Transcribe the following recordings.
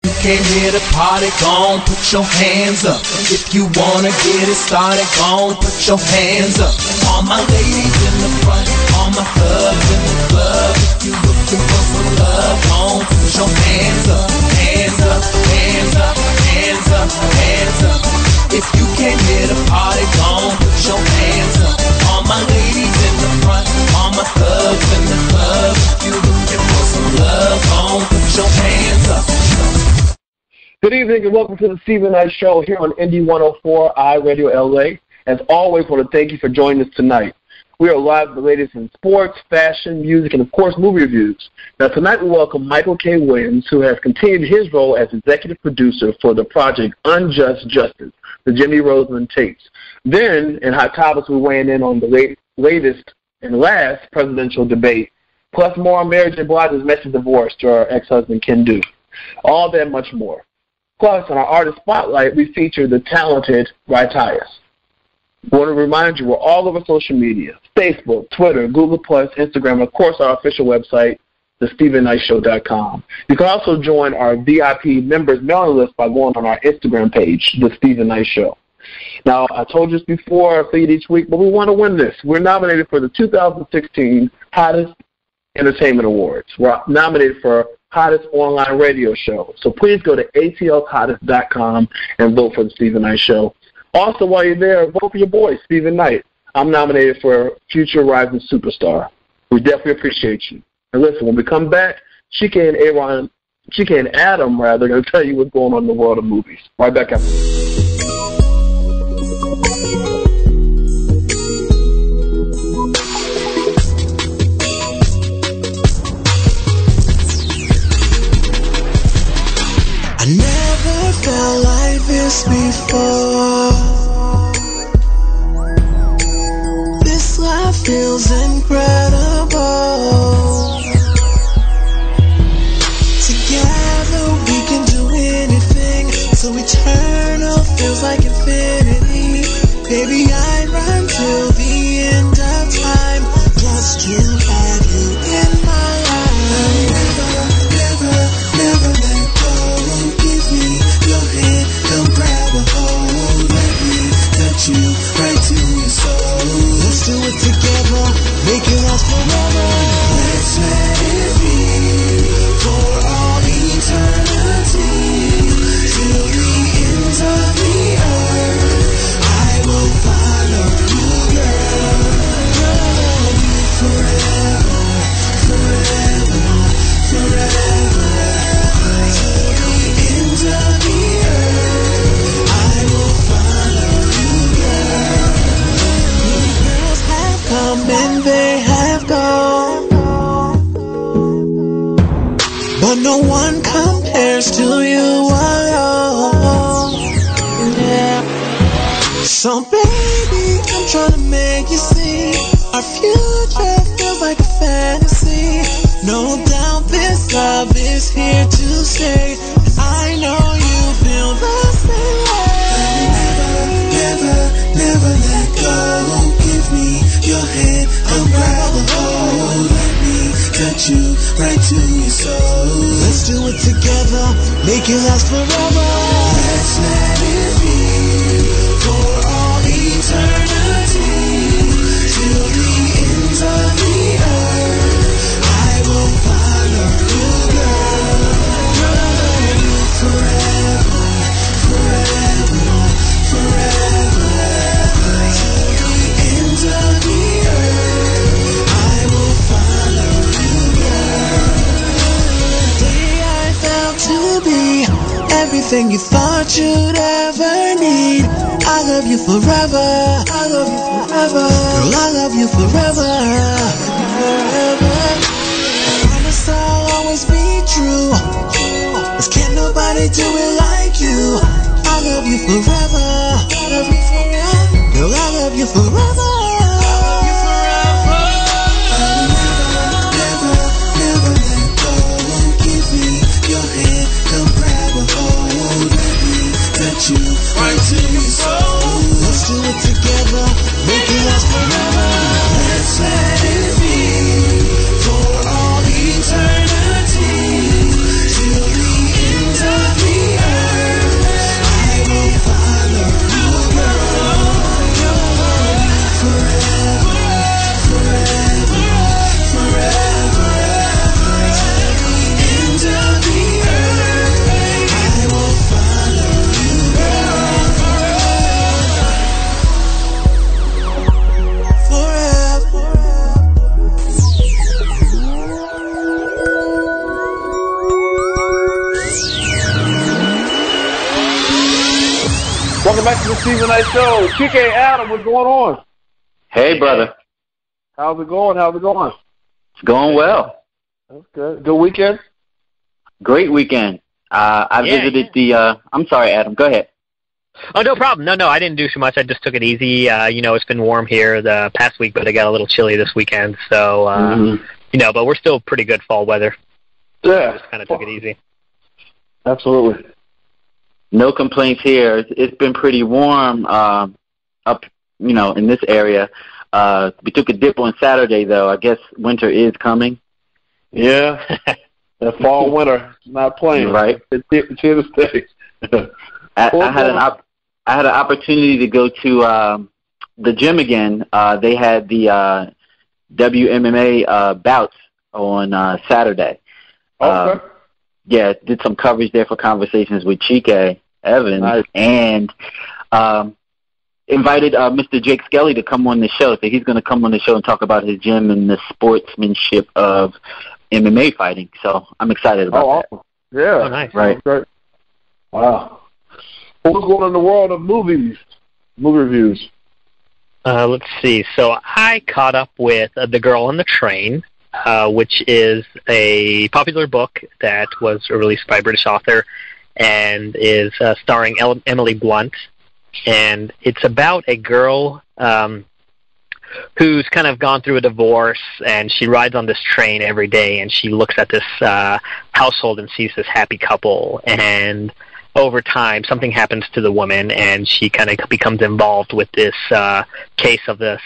you came here to party, gon' put your hands up. If you wanna get it started, gon' put your hands up. All my ladies in the front, all my thugs in the club. If you looking for some love, gon' put your hands up. Hands up, hands up, hands up, hands up. If you came here to party, gon' put your hands up. All my ladies in the front, all my thugs in the club. If you looking for some love, gon' put your hands up. Good evening and welcome to the Stephen Knight Show here on Indie 104 iRadio LA. As always, I want to thank you for joining us tonight. We are live with the latest in sports, fashion, music, and of course movie reviews. Now tonight we welcome Michael K. Williams, who has continued his role as executive producer for the project Unjust Justice, the Jimmy Roseman tapes. Then in Hot Topics we're weighing in on the latest and last presidential debate, plus more on Mary J. Blige's messy divorce to her ex-husband Ken Duke. All that and much more. Plus, on our Artist Spotlight, we feature the talented Rytious. I want to remind you, we're all over social media, Facebook, Twitter, Google+, Instagram, and, of course, our official website, thestephennightshow.com. You can also join our VIP members mailing list by going on our Instagram page, The Stephen Knight Show. Now, I told you this before, I say it each week, but we want to win this. We're nominated for the 2016 Hottest Entertainment Awards. We're nominated for Hottest Online Radio Show. So please go to atlhottest.com and vote for the Stephen Knight Show. Also, while you're there, vote for your boy, Stephen Knight. I'm nominated for Future Rising Superstar. We definitely appreciate you. And listen, when we come back, Chika and Adam, are going to tell you what's going on in the world of movies. Right back after this. Never felt like this before. This life feels incredible. Together we can do anything. So eternal feels like infinity. Baby, I run till the end of time just to have you in my life. Never let go. Give me your hand, come grab a hold. Let me touch you right to your soul. Let's do it together, make it last forever. Let's let it be for all eternity. Till the ends of the earth, I will follow you, girl. Love you forever, forever, forever. Of the earth, I will follow you, girl. Girls have come and they have gone, but no one compares to you alone. Yeah. So baby, I'm trying to make you see our future feels like a fantasy. No doubt this love is here to stay. I know you feel the same way. Never let go. Give me your hand, come grab a hold. Let me touch you right to your soul. Let's do it together, make it last forever. Let's let it be for all eternity. Till the ends of the earth, I will follow you, girl. Forever, forever, forever. Till the ends of the earth, I will follow you, girl. Today I found to be everything you thought you'd ever need. I love you forever, I love you forever. Girl, I love you forever, forever. I promise I'll always be true. Can't nobody do it like you. I love you forever. I love you forever. Girl, I love you forever. I love you forever. Never let go. Give me your hand, come grab a hold. Let me touch you right to your soul. Let's do it together, make it last forever. Let's let it be for all eternity. Till the ends of the Welcome back to the Stephen Knight Show. TK Adam, what's going on? Hey, brother. How's it going? It's going well. That's good. Good weekend? Great weekend. I visited the I'm sorry, Adam. Go ahead. Oh, no problem. No, I didn't do too much. I just took it easy. It's been warm here the past week, but it got a little chilly this weekend. So, but we're still pretty good fall weather. Yeah. Just kind of took it easy. Absolutely. No complaints here. It's been pretty warm up, in this area. We took a dip on Saturday, though. I guess winter is coming. Yeah. That fall, winter, not playing. Right. It's here to stay. I had an opportunity to go to the gym again. They had the WMMA bouts on Saturday. Okay. Did some coverage there for Conversations with Chike Evans, nice. And invited Mr. Jake Skelly to come on the show. So he's going to come on the show and talk about his gym and the sportsmanship of MMA fighting. So I'm excited about that. Yeah. Oh, nice. Right. Great. Wow. What's going on in the world of movie reviews? Let's see. So I caught up with The Girl on the Train, which is a popular book that was released by a British author and is starring Emily Blunt. And it's about a girl who's kind of gone through a divorce, and she rides on this train every day, and she looks at this household and sees this happy couple. And over time, something happens to the woman, and she kind of becomes involved with this case of this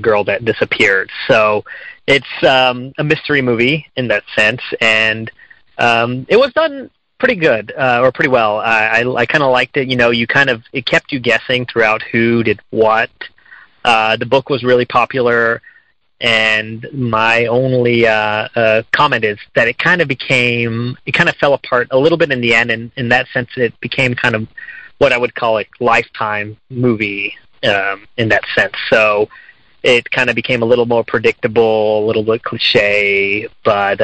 girl that disappeared. So it's a mystery movie in that sense, and it was done pretty good, or pretty well. I kind of liked it. It kept you guessing throughout who did what. The book was really popular, and my only comment is that it kind of fell apart a little bit in the end, and in that sense it became kind of what I would call a Lifetime movie in that sense. So it kind of became a little more predictable, a little bit cliche, but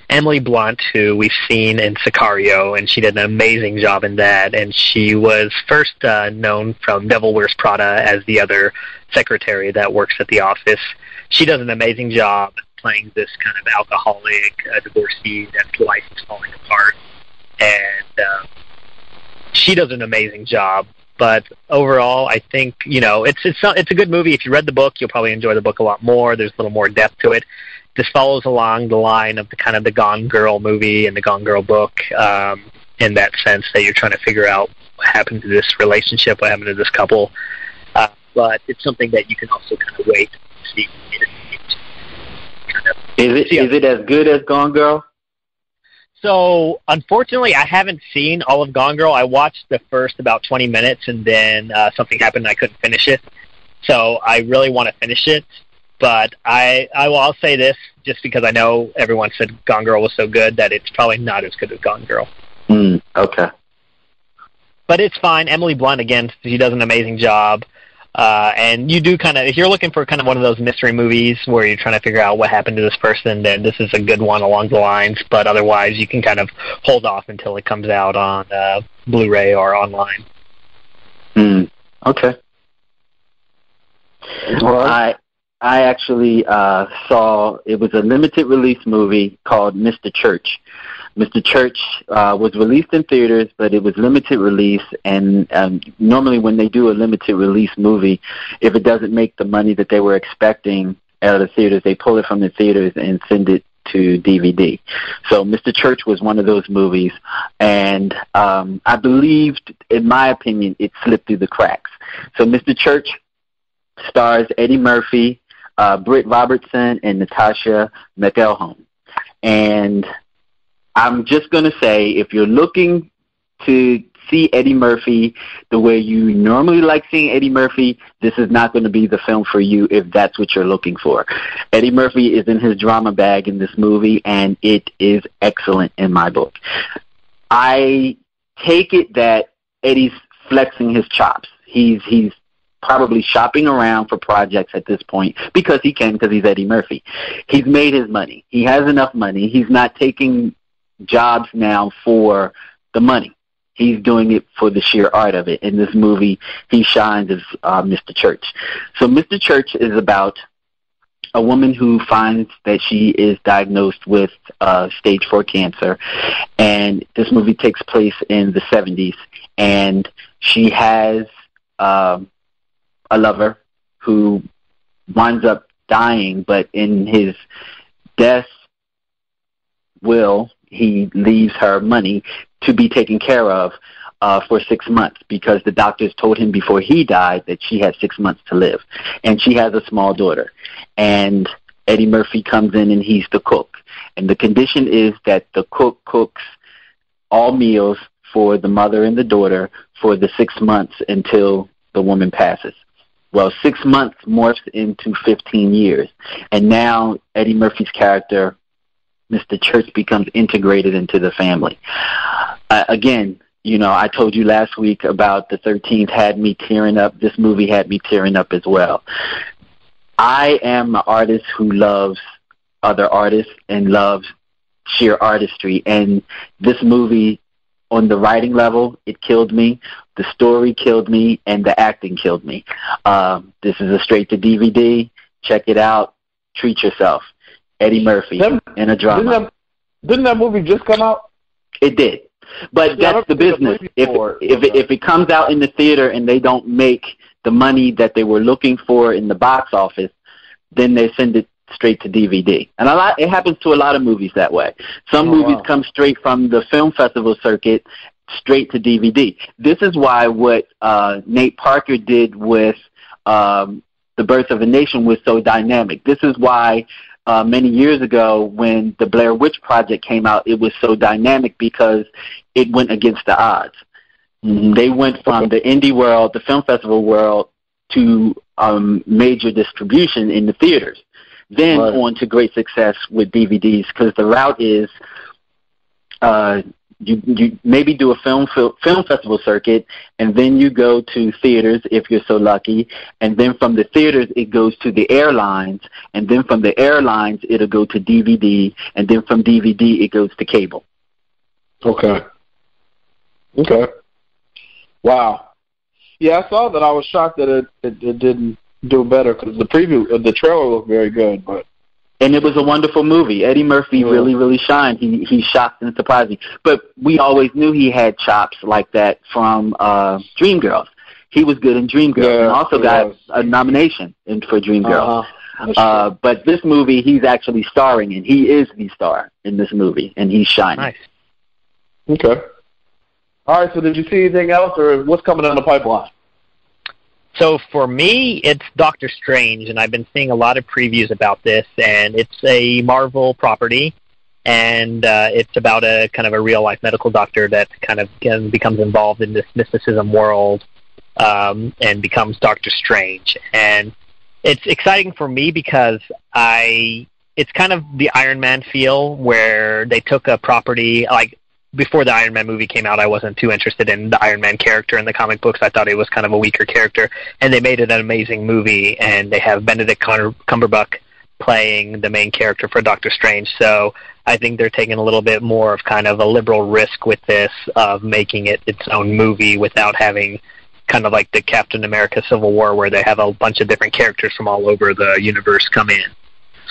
Emily Blunt, who we've seen in Sicario, and she did an amazing job in that, and she was first known from Devil Wears Prada as the other secretary that works at the office. She does an amazing job playing this kind of alcoholic divorcee that's life is falling apart, and she does an amazing job. But overall, I think it's a good movie. If you read the book, you'll probably enjoy the book a lot more. There's a little more depth to it. This follows along the line of the Gone Girl movie and the Gone Girl book, in that sense that you're trying to figure out what happened to this relationship, what happened to this couple. But it's something that you can also kind of wait to see. Is it as good as Gone Girl? So, unfortunately, I haven't seen all of Gone Girl. I watched the first about 20 minutes, and then something happened and I couldn't finish it. So I really want to finish it. But I'll say this, just because I know everyone said Gone Girl was so good, that it's probably not as good as Gone Girl. Okay. But it's fine. Emily Blunt, again, she does an amazing job. And you do if you're looking for kind of one of those mystery movies where you're trying to figure out what happened to this person, then this is a good one along the lines. But otherwise, you can kind of hold off until it comes out on Blu-ray or online. Okay. Right. I actually saw, it was a limited release movie called Mr. Church. Mr. Church was released in theaters, but it was limited release, and normally when they do a limited release movie, if it doesn't make the money that they were expecting out of the theaters, they pull it from the theaters and send it to DVD. So Mr. Church was one of those movies, and I believed, in my opinion, it slipped through the cracks. So Mr. Church stars Eddie Murphy, Britt Robertson, and Natasha McElhone. And I'm just going to say, if you're looking to see Eddie Murphy the way you normally like seeing Eddie Murphy, this is not going to be the film for you if that's what you're looking for. Eddie Murphy is in his drama bag in this movie, and it is excellent in my book. I take it that Eddie's flexing his chops. He's probably shopping around for projects at this point because he can, because he's Eddie Murphy. He's made his money. He has enough money. He's not taking jobs now for the money. He's doing it for the sheer art of it. In this movie, he shines as Mr. Church. So Mr. Church is about a woman who finds that she is diagnosed with stage 4 cancer, and this movie takes place in the 70s, and she has a lover who winds up dying, but in his death will, he leaves her money to be taken care of for 6 months, because the doctors told him before he died that she had 6 months to live. And she has a small daughter. And Eddie Murphy comes in and he's the cook. And the condition is that the cook cooks all meals for the mother and the daughter for the 6 months until the woman passes. Well, 6 months morphs into 15 years. And now Eddie Murphy's character, Mr. Church, becomes integrated into the family. Again, you know, I told you last week about the 13th had me tearing up. This movie had me tearing up as well. I am an artist who loves other artists and loves sheer artistry. And this movie, on the writing level, it killed me. The story killed me, and the acting killed me. This is a straight-to-DVD. Check it out. Treat yourself. Eddie Murphy in a drama. Didn't that movie just come out? It did. But that's the business. If it comes out in the theater and they don't make the money that they were looking for in the box office, then they send it straight to DVD. And it happens to a lot of movies that way. Some movies come straight from the film festival circuit straight to DVD. This is why what Nate Parker did with The Birth of a Nation was so dynamic. This is why many years ago when the Blair Witch Project came out, it was so dynamic because it went against the odds. They went from the indie world, the film festival world, to major distribution in the theaters. Then on to great success with DVDs, because the route is you maybe do a film festival circuit, and then you go to theaters if you're so lucky, and then from the theaters it goes to the airlines, and then from the airlines it'll go to DVD, and then from DVD it goes to cable. Okay. Wow. Yeah, I saw that. I was shocked that it didn't do better, because the trailer looked very good, but. And it was a wonderful movie. Eddie Murphy really, really shined. He shocked and surprised me. But we always knew he had chops like that from Dreamgirls. He was good in Dreamgirls, and also got a nomination for Dreamgirls. But this movie, he's actually starring in. He is the star in this movie, and he's shining. Nice. Okay. All right, so did you see anything else, or what's coming down the pipeline? So for me, it's Doctor Strange, and I've been seeing a lot of previews about this, and it's a Marvel property, and it's about a kind of a real-life medical doctor that kind of becomes involved in this mysticism world and becomes Doctor Strange. And it's exciting for me because it's kind of the Iron Man feel, where they took a property, like, before the Iron Man movie came out, I wasn't too interested in the Iron Man character in the comic books. I thought it was kind of a weaker character, and they made it an amazing movie, and they have Benedict Cumberbatch playing the main character for Doctor Strange. So I think they're taking a little bit more of kind of a liberal risk with this, of making it its own movie without having kind of like the Captain America Civil War, where they have a bunch of different characters from all over the universe come in.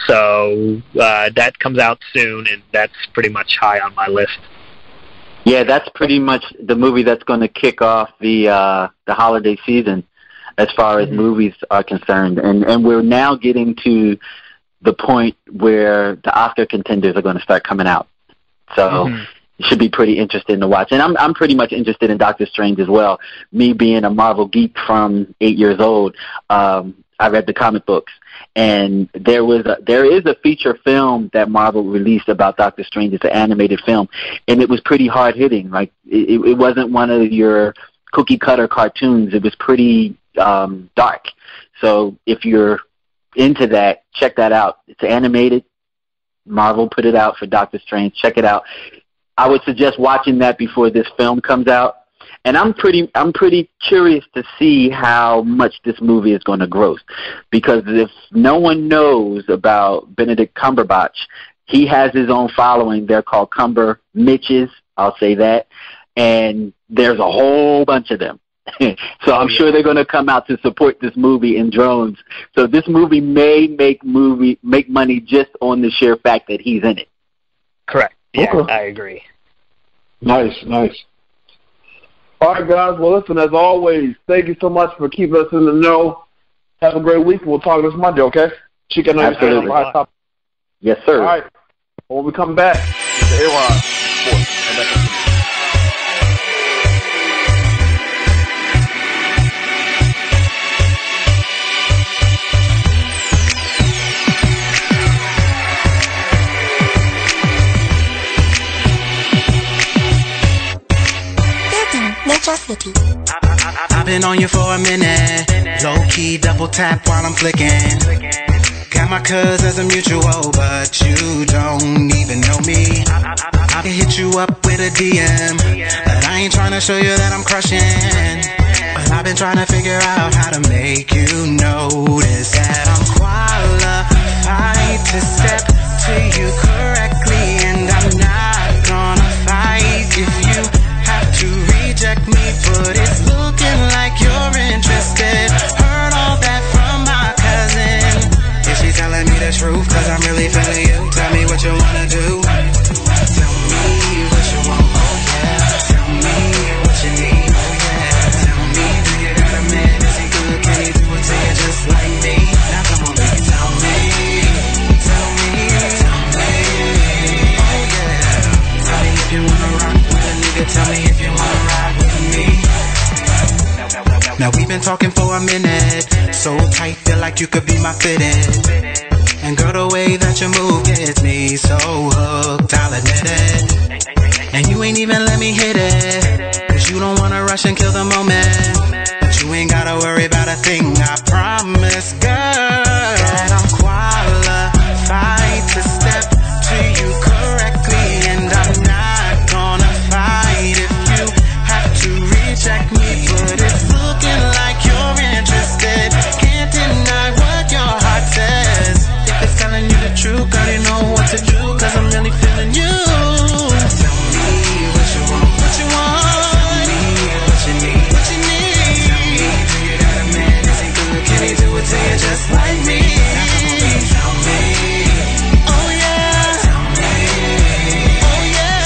So that comes out soon, and that's pretty much high on my list. Yeah, that's pretty much the movie that's going to kick off the holiday season as far as movies are concerned. And we're now getting to the point where the Oscar contenders are going to start coming out. So it should be pretty interesting to watch. And I'm pretty much interested in Doctor Strange as well. Me being a Marvel geek from 8 years old, I read the comic books. And there is a feature film that Marvel released about Doctor Strange. It's an animated film, and it was pretty hard hitting. Like it wasn't one of your cookie cutter cartoons. It was pretty dark. So if you're into that, check that out. It's animated. Marvel put it out for Doctor Strange. Check it out. I would suggest watching that before this film comes out. And I'm pretty curious to see how much this movie is going to gross, because if no one knows about Benedict Cumberbatch, he has his own following. They're called Cumber Mitches. I'll say that. and there's a whole bunch of them. So I'm sure they're going to come out to support this movie in drones. So this movie may make money just on the sheer fact that he's in it. Correct. Yeah, Okay. I agree. Nice. All right, guys. Well, listen, as always, thank you so much for keeping us in the know. Have a great week. We'll talk this Monday, okay? Chica, Absolutely. Yes, sir. All right. When we come back, it's A-Rod Sports. I've been on you for a minute. Low key double tap while I'm flicking. Got my cuz as a mutual, but you don't even know me. I can hit you up with a DM, but I ain't trying to show you that I'm crushing. But I've been trying to figure out how to make you notice that I'm qualified to step to you correctly, and I'm not gonna fight if you have to reject me, but it's looking like you're interested. Heard all that from my cousin. Is she telling me the truth? Cause I'm really feeling you. Tell me what you wanna do. Tell me what you want, oh yeah. Tell me what you need, oh yeah. Tell me, do you got a man? Is he good? Can he do it to you just like me? Now come on, baby, tell me. Tell me, oh yeah. Tell me if you wanna rock with a nigga. Tell me if you wanna ride with me. Now we've been talking for a minute. So tight, feel like you could be my fitted. And girl, the way that you move gets me so hooked, I'll admit it. And you ain't even let me hit it, cause you don't wanna rush and kill the moment. But you ain't gotta worry about a thing, I promise, girl, that I'm qualified to step to you correctly. And I'm not gonna fight if you have to reject me, but it's looking like you're interested. Can't deny what your heart says. If it's telling you the truth, girl, you know what to do, cause I'm really feeling you. Tell me what you want, what you want. Tell me what you need, what you need. Tell me, do you got a man? Is he good? Can he do it to you just like me? Now come on, baby, tell me. Oh yeah. Tell me. Oh yeah.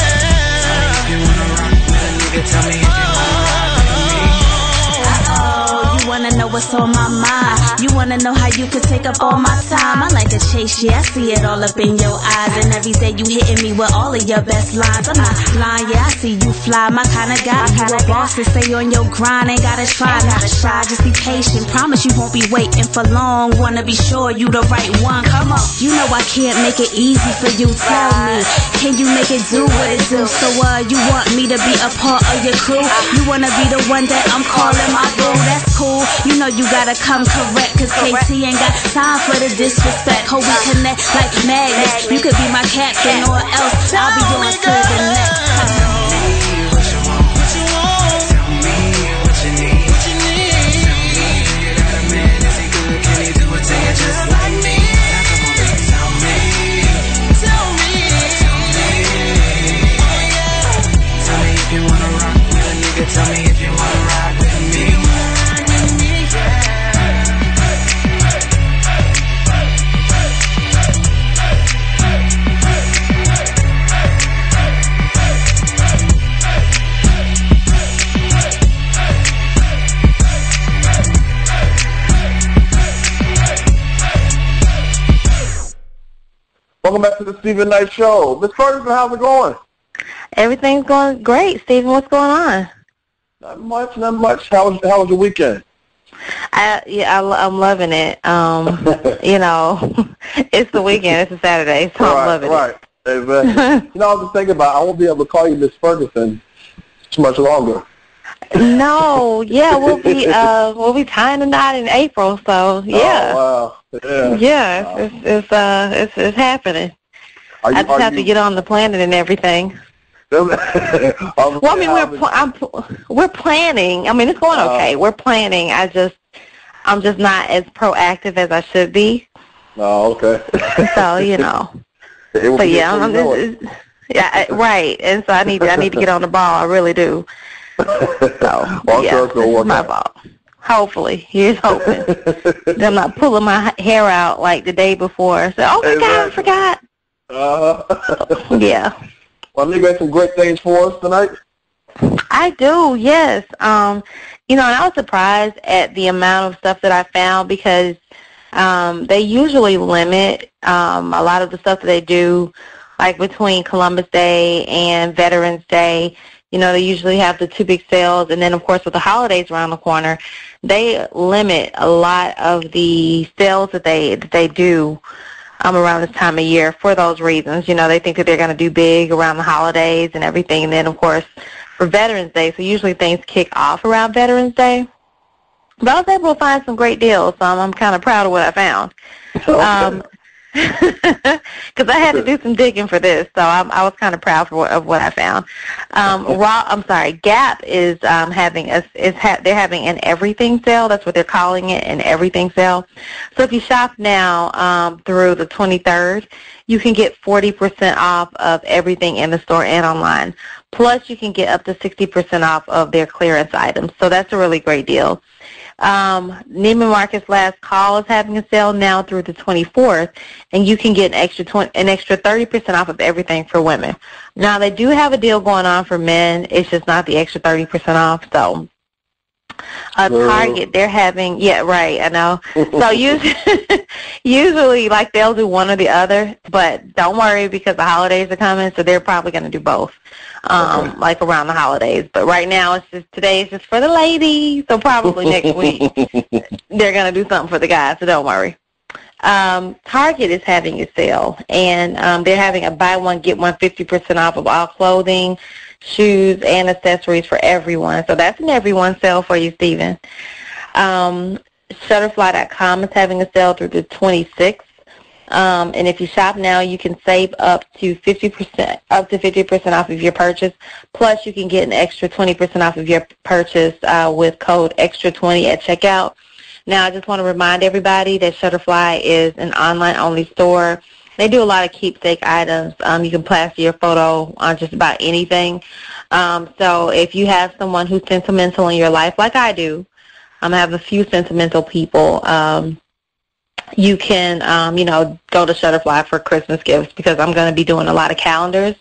Tell me if you wanna rock with a nigga. Tell me if you wanna ride with me. You wanna know what's on my mind. You wanna know how you could take up all my time. I like to chase you, I see it all up in your eyes. And every day you hitting me with all of your best lines. I'm not lying, yeah, I see you fly, my kind of guy. You a boss to stay on your grind, ain't gotta try, not shy, just be patient. Promise you won't be waiting for long, wanna be sure you the right one. Come on, you know I can't make it easy for you, tell me, can you make it do what it do? So you want me to be a part of your crew? You wanna be the one that I'm calling my boo? That's cool, you know you gotta come correct, cause KT ain't got time for the disrespect. Hope we connect like magnets. You could be my captain or else I'll be yours to the next. Tell me if you wanna ride with me. Welcome back to the Stephen Knight Show. Miss Ferguson, how's it going? Everything's going great. Stephen, what's going on? Not much. How was your weekend? I'm loving it. You know, it's the weekend. It's a Saturday, so I'm loving it. Right, exactly. You know, I was just thinking about I won't be able to call you Miss Ferguson too much longer. No, yeah, we'll be tying the knot in April. So yeah. Oh wow. Yeah. It's happening. I just have to get on the planet and everything. Well, I mean, we're planning. I mean, it's going okay. We're planning. I'm just not as proactive as I should be. Oh, okay. So, you know. But yeah, Yeah, right. And so I need to get on the ball. I really do. So, yeah, it's my fault. Hopefully. Here's hoping. I'm not pulling my hair out like the day before. So, oh, my God, I forgot. Yeah. Well, you got some great things for us tonight? I do, yes. And I was surprised at the amount of stuff that I found because they usually limit a lot of the stuff that they do, like between Columbus Day and Veterans Day. They usually have the 2 big sales, and then, of course, with the holidays around the corner, they limit a lot of the sales that they do around this time of year for those reasons. They think that they're going to do big around the holidays and everything, and then, of course, for Veterans Day, so usually things kick off around Veterans Day. But I was able to find some great deals, so I'm kind of proud of what I found. Because I had to do some digging for this, so I was kind of proud of what I found. Gap is they're having an everything sale. That's what they're calling it, an everything sale. So if you shop now through the 23rd, you can get 40% off of everything in the store and online. Plus, you can get up to 60% off of their clearance items. So that's a really great deal. Neiman Marcus Last Call is having a sale now through the 24th, and you can get an extra 30% off of everything for women. Now, they do have a deal going on for men. It's just not the extra 30% off. So, Target, they're having, I know. So usually, like, they'll do one or the other, but don't worry because the holidays are coming, so they're probably going to do both. Like around the holidays. But right now, today is just for the ladies, so probably next week they're going to do something for the guys, so don't worry. Target is having a sale, and they're having a buy one, get one 50% off of all clothing, shoes, and accessories for everyone. So that's an everyone sale for you, Stephen. Shutterfly.com is having a sale through the 26th. And if you shop now, you can save up to 50% off of your purchase. Plus, you can get an extra 20% off of your purchase with code extra20 at checkout. Now, I just want to remind everybody that Shutterfly is an online-only store. They do a lot of keepsake items. You can plaster your photo on just about anything. So if you have someone who's sentimental in your life, like I do, I have a few sentimental people. You can, go to Shutterfly for Christmas gifts because I'm going to be doing a lot of calendars,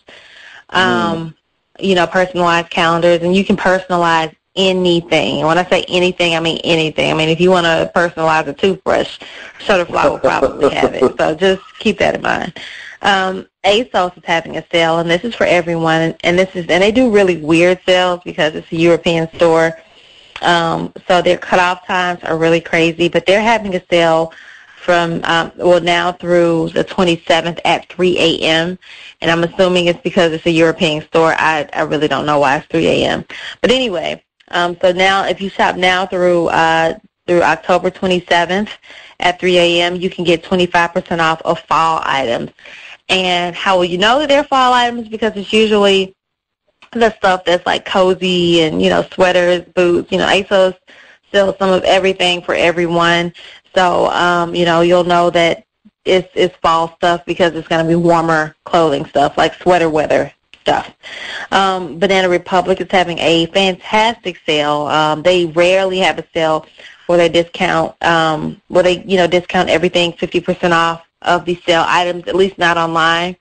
personalized calendars, and you can personalize anything. And when I say anything, I mean anything. I mean, if you want to personalize a toothbrush, Shutterfly will probably have it. So just keep that in mind. ASOS is having a sale, and this is for everyone. And they do really weird sales because it's a European store. So their cutoff times are really crazy, but they're having a sale from, now through the 27th at 3 a.m., and I'm assuming it's because it's a European store. I really don't know why it's 3 a.m. But anyway, so now if you shop now through October 27th at 3 a.m., you can get 25% off of fall items. And how will you know that they're fall items? Because it's usually the stuff that's like cozy and, sweaters, boots. ASOS sells some of everything for everyone. So, you'll know that it's fall stuff because it's going to be warmer clothing stuff, like sweater weather stuff. Banana Republic is having a fantastic sale. They rarely have a sale where they discount, discount everything 50% off of the sale items, at least not online.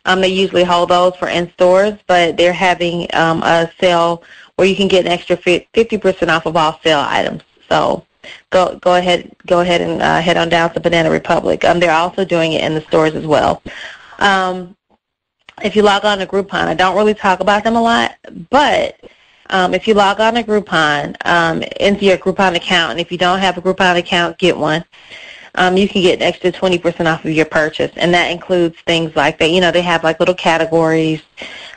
They usually hold those for in stores, but they're having a sale where you can get an extra 50% off of all sale items. So go ahead and head on down to Banana Republic. They're also doing it in the stores as well. If you log on to Groupon, I don't really talk about them a lot, but if you log on to Groupon, into your Groupon account, and if you don't have a Groupon account, get one. You can get an extra 20% off of your purchase, and that includes things like that. They have like little categories,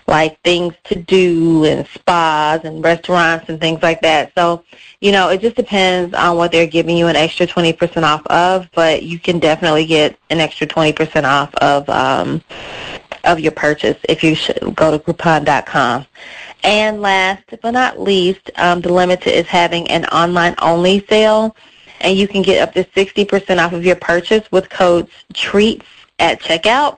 like things to do and spas and restaurants and things like that. So, it just depends on what they're giving you an extra 20% off of, but you can definitely get an extra 20% off of your purchase if you should go to Groupon.com. And last but not least, The Limited is having an online-only sale, and you can get up to 60% off of your purchase with codes TREATS at checkout.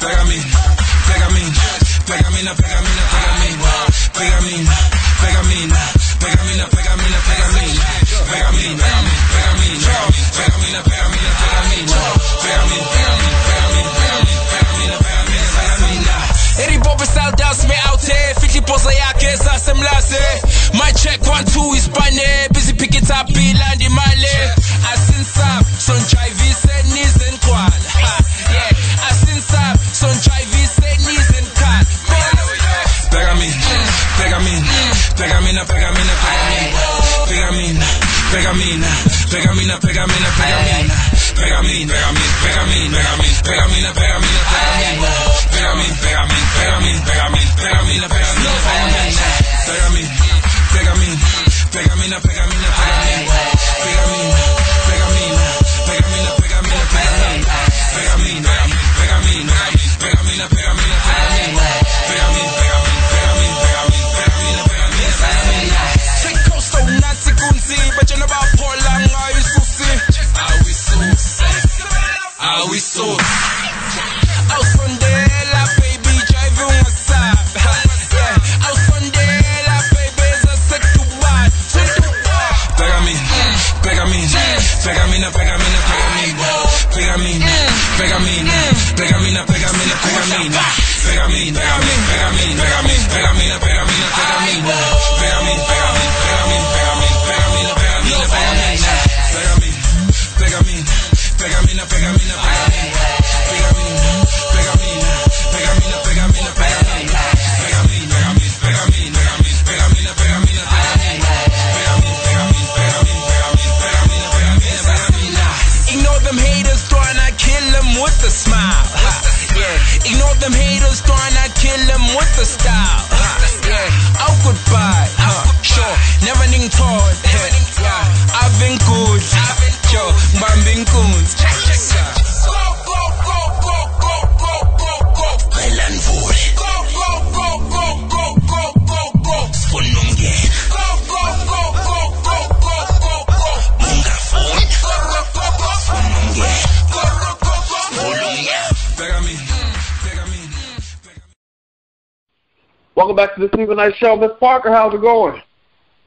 Welcome back to the Stephen Knight Show. Miss Parker, how's it going?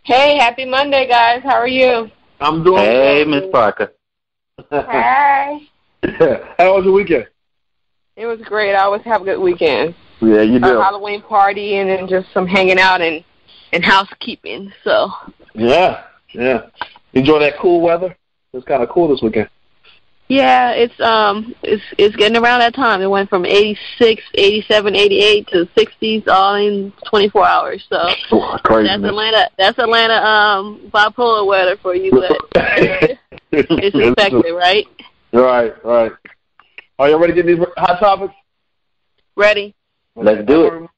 Hey, happy Monday, guys. How are you? I'm doing Hey, Miss Parker. Hi. How was your weekend? It was great. I always have a good weekend. Yeah, you do. A Halloween party and then just some hanging out and housekeeping. So. Yeah. Enjoy that cool weather? It was kind of cool this weekend. Yeah, it's getting around that time. It went from 86, 87, 88 to 60s all in 24 hours. So crazy. That's Atlanta bipolar weather for you, but it's expected, right? Right. Are you ready to get these hot topics? Ready. Let's do it.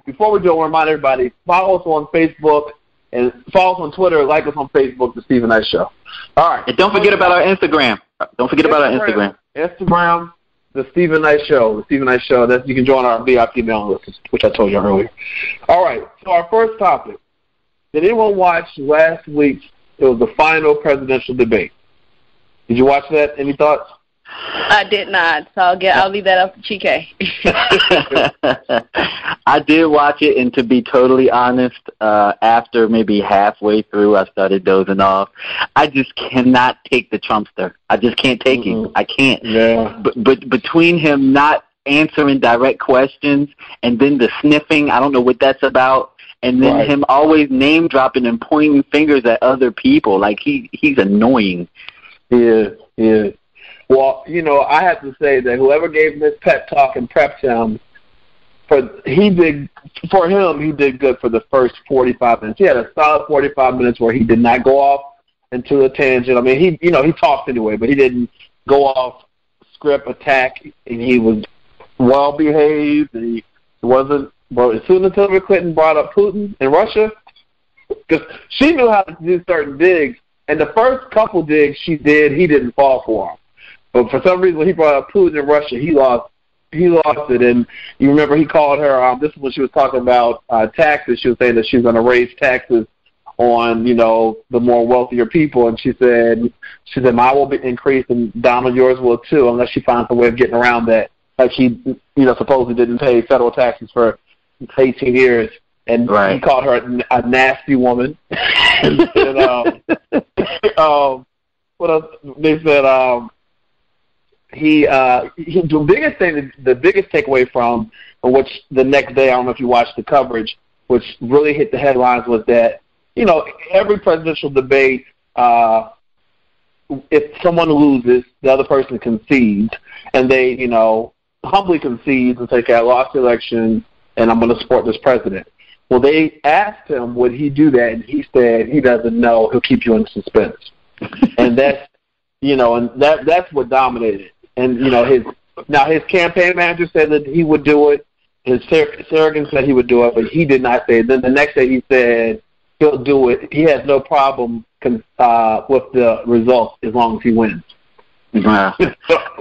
Before we do, I want to remind everybody, follow us on Facebook and follow us on Twitter, like us on Facebook, The Stephen Knight Show. All right. And don't forget about our Instagram. Instagram, The Stephen Knight Show. The Stephen Knight Show. You can join our VIP mailing list, which I told you earlier. All right. So our first topic. Did anyone watch last week's? It was the final presidential debate. Did you watch that? Any thoughts? I did not, so I'll leave that up to Chike. I did watch it, and to be totally honest, after maybe halfway through, I started dozing off. I just cannot take the Trumpster. I just can't take him. I can't. Yeah. But between him not answering direct questions and then the sniffing, I don't know what that's about, and then him always name dropping and pointing fingers at other people, like he's annoying. He is. Well, I have to say that whoever gave him this pep talk and prepped him, he did good for the first 45 minutes. He had a solid 45 minutes where he did not go off into a tangent. I mean, he talked anyway, but he didn't go off script attack, and he was well behaved. And he wasn't. But as soon as Hillary Clinton brought up Putin and Russia, because she knew how to do certain digs, and the first couple digs she did, he didn't fall for them. But for some reason, when he brought up Putin and Russia, he lost it. And you remember he called her, this is when she was talking about taxes. She was saying that she was going to raise taxes on, the more wealthier people. And she said, mine will be increased and Donald, yours will too, unless she finds a way of getting around that. Like he, supposedly didn't pay federal taxes for 18 years. And he called her a nasty woman. And what else? They said, the biggest takeaway from which the next day, I don't know if you watched the coverage, which really hit the headlines, was that, every presidential debate, if someone loses, the other person concedes, and they, humbly concedes and say, okay, I lost the election, and I'm going to support this president. Well, they asked him, would he do that? And he said he doesn't know. He'll keep you in suspense. And that's, and that's what dominated. And, his campaign manager said that he would do it. His surrogate said he would do it, but he did not say it. Then the next day he said he'll do it. He has no problem with the results as long as he wins. Wow.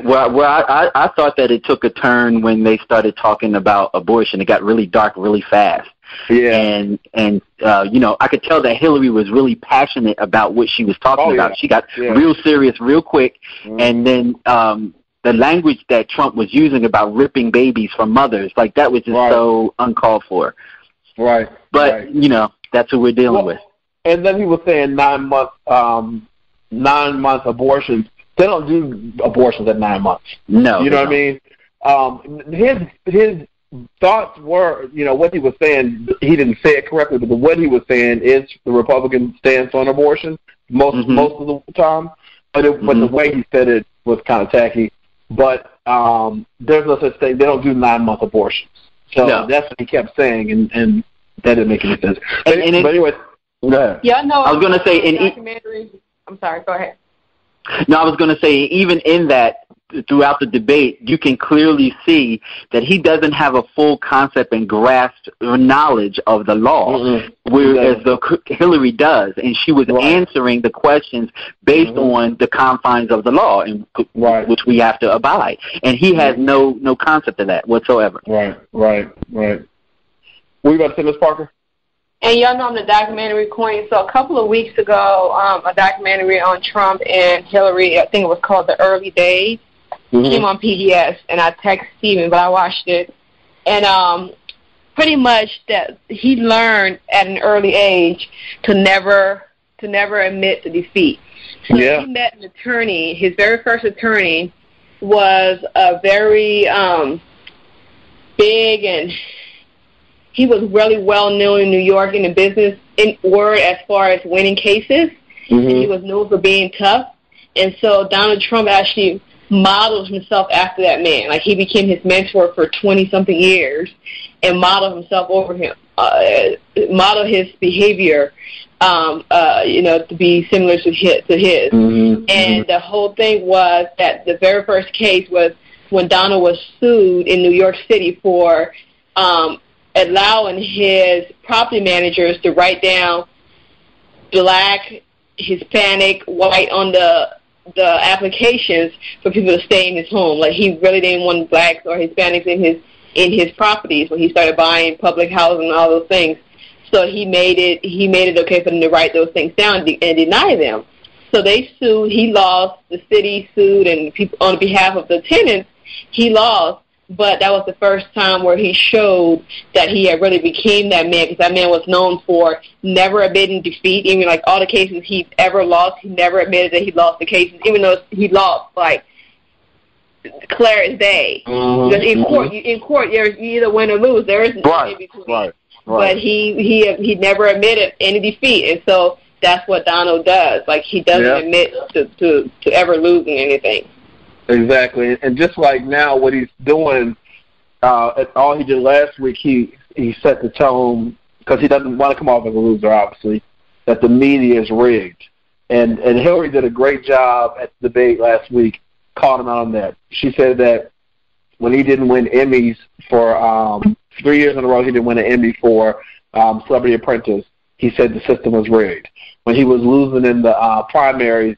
Well, I thought that it took a turn when they started talking about abortion. It got really dark really fast. Yeah. And I could tell that Hillary was really passionate about what she was talking about. She got real serious real quick. And then the language that Trump was using about ripping babies from mothers, like that was just so uncalled for. Right. But, that's what we're dealing with. And then he was saying 9 month abortions. They don't do abortions at 9 months. No. You know what I mean? His thoughts were, what he was saying, he didn't say it correctly, but what he was saying is the Republican stance on abortion most of the time. But the way he said it was kind of tacky. But there's no such thing. They don't do 9 month abortions. So that's what he kept saying, and that didn't make any sense. But anyway, go ahead. Yeah, no. I was going to say I'm sorry. Go ahead. No, I was going to say, even in that, throughout the debate, you can clearly see that he doesn't have a full concept and grasp or knowledge of the law, whereas Hillary does, and she was answering the questions based on the confines of the law, and which we have to abide. And he has no concept of that whatsoever. Right. What were you about to say, Ms. Parker? And y'all know I'm the documentary queen. So a couple of weeks ago, a documentary on Trump and Hillary, I think it was called The Early Days, came on PBS, and I texted Steven, but I watched it. And pretty much that he learned at an early age to never admit to defeat. So he met an attorney. His very first attorney was a very big, and he was really well known in New York in the business world as far as winning cases. And he was known for being tough. And so Donald Trump actually modeled himself after that man. Like, he became his mentor for 20-something years and modeled himself over him, modeled his behavior, to be similar to his. And the whole thing was that the very first case was when Donald was sued in New York City for allowing his property managers to write down black, Hispanic, white on the applications for people to stay in his home. Like, he really didn't want blacks or Hispanics in his properties when he started buying public housing and all those things. So he made it okay for them to write those things down and deny them. So they sued. He lost. The city sued, and people on behalf of the tenants, he lost. But that was the first time where he showed that he had really became that man, because that man was known for never admitting defeat. Even like all the cases he ever lost, he never admitted that he lost the cases, even though he lost like clear as day. Because in court, you either win or lose. There is nothing in between. Right. But he never admitted any defeat, and so that's what Donald does. Like, he doesn't admit to ever losing anything. Exactly, and just like now, what he's doing, all he did last week, he set the tone, because he doesn't want to come off as a loser, obviously, that the media is rigged. And Hillary did a great job at the debate last week, calling him out on that. She said that when he didn't win Emmys for 3 years in a row, he didn't win an Emmy for Celebrity Apprentice, he said the system was rigged. When he was losing in the primary,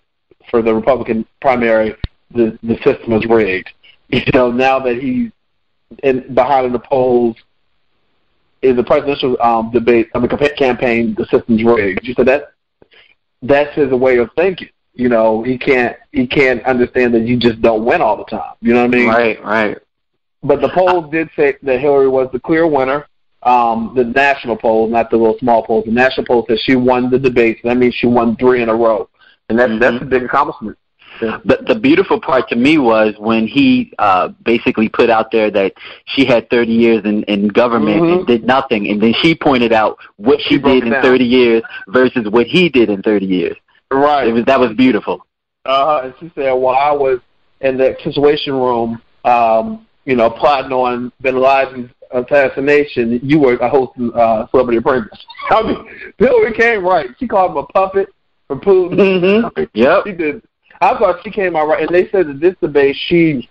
for the Republican primary, the system is rigged. Now that he's behind in the polls in the presidential campaign, the system's rigged. She said that's his way of thinking. He can't understand that you just don't win all the time. You know what I mean? Right. But the polls did say that Hillary was the clear winner. The national polls, not the little small polls. The national polls said she won the debate. So that means she won 3 in a row, and that's a big accomplishment. But the beautiful part to me was when he basically put out there that she had 30 years in government and did nothing, and then she pointed out what she did in 30 years versus what he did in 30 years. Right. That was beautiful. And she said, well, I was in the situation room, plotting on bin Laden's assassination, you were hosting Celebrity Apprentice. I mean, Hillary came right. She called him a puppet for Putin. Mm-hmm. Yep. She did. I thought she came out right. And they said that this debate, she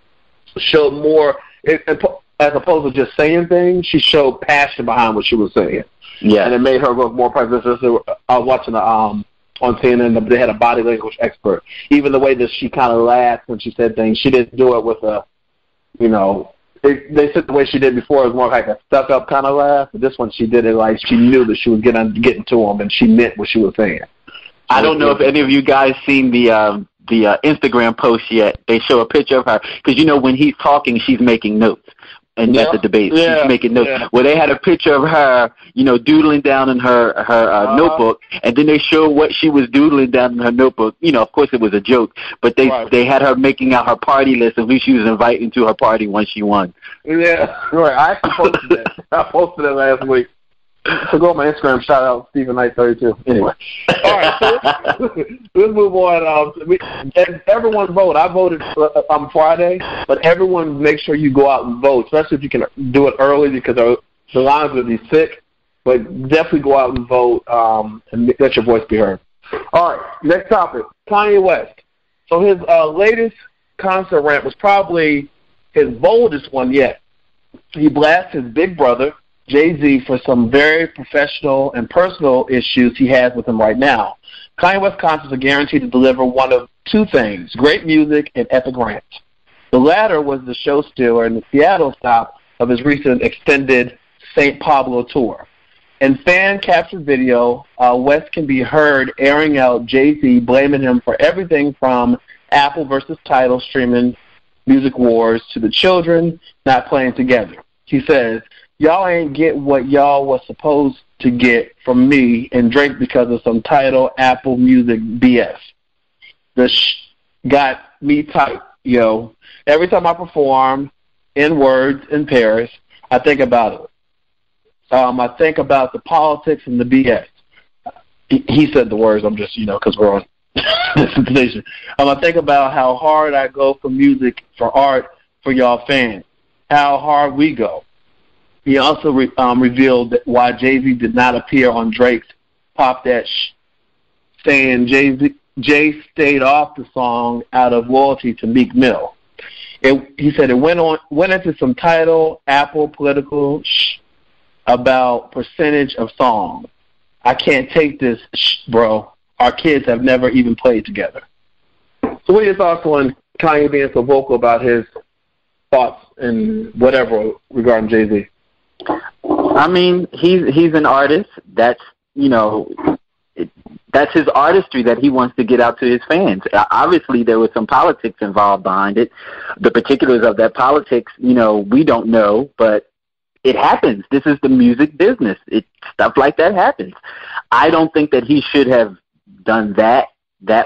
showed more, as opposed to just saying things, she showed passion behind what she was saying. Yeah. And it made her look more presidential. I was watching on CNN, they had a body language expert. Even the way that she kind of laughed when she said things, she didn't do it with a, they said the way she did before was more like a stuck-up kind of laugh. But this one, she did it like she knew that she was getting to him, and she meant what she was saying. I don't know if any of you guys seen the Instagram post yet. They show a picture of her because when he's talking, she's making notes. And at the debate, she's making notes. Yeah. Well, they had a picture of her, doodling down in her notebook, and then they showed what she was doodling down in her notebook. Of course, it was a joke, but they had her making out her party list of who she was inviting to her party once she won. Yeah, right. I actually posted that. I posted that last week. So go on my Instagram, shout out Stephen Knight 32. Anyway, all right. So let's move on. Everyone vote. I voted on Friday, but everyone make sure you go out and vote, especially if you can do it early because the lines will be thick. But definitely go out and vote and let your voice be heard. All right. Next topic: Kanye West. So his latest concert rant was probably his boldest one yet. He blasted his big brother, Jay-Z, for some very professional and personal issues he has with him right now. Kanye West concerts are guaranteed to deliver one of two things: great music and epic rants. The latter was the show stealer and the Seattle stop of his recent extended St. Pablo tour. In fan-captured video, West can be heard airing out Jay-Z, blaming him for everything from Apple versus Tidal streaming music wars to the children not playing together. He says, "Y'all ain't get what y'all was supposed to get from me and Drake because of some Tidal Apple Music BS. This got me tight, yo. Every time I perform in words in Paris, I think about it. I think about the politics and the BS." He said the words. I'm just, because we're on this station. I think about how hard I go for music, for art, for y'all fans. How hard we go. He also revealed why Jay-Z did not appear on Drake's Pop That saying Jay stayed off the song out of loyalty to Meek Mill. He said it went into some Tidal Apple political about percentage of songs. I can't take this, bro. Our kids have never even played together. So what are your thoughts on Kanye being so vocal about his thoughts and whatever regarding Jay-Z? I mean, he's an artist. That's that's his artistry that he wants to get out to his fans. Obviously, there was some politics involved behind it. The particulars of that politics, we don't know, but it happens. This is the music business. Stuff like that happens. I don't think that he should have done that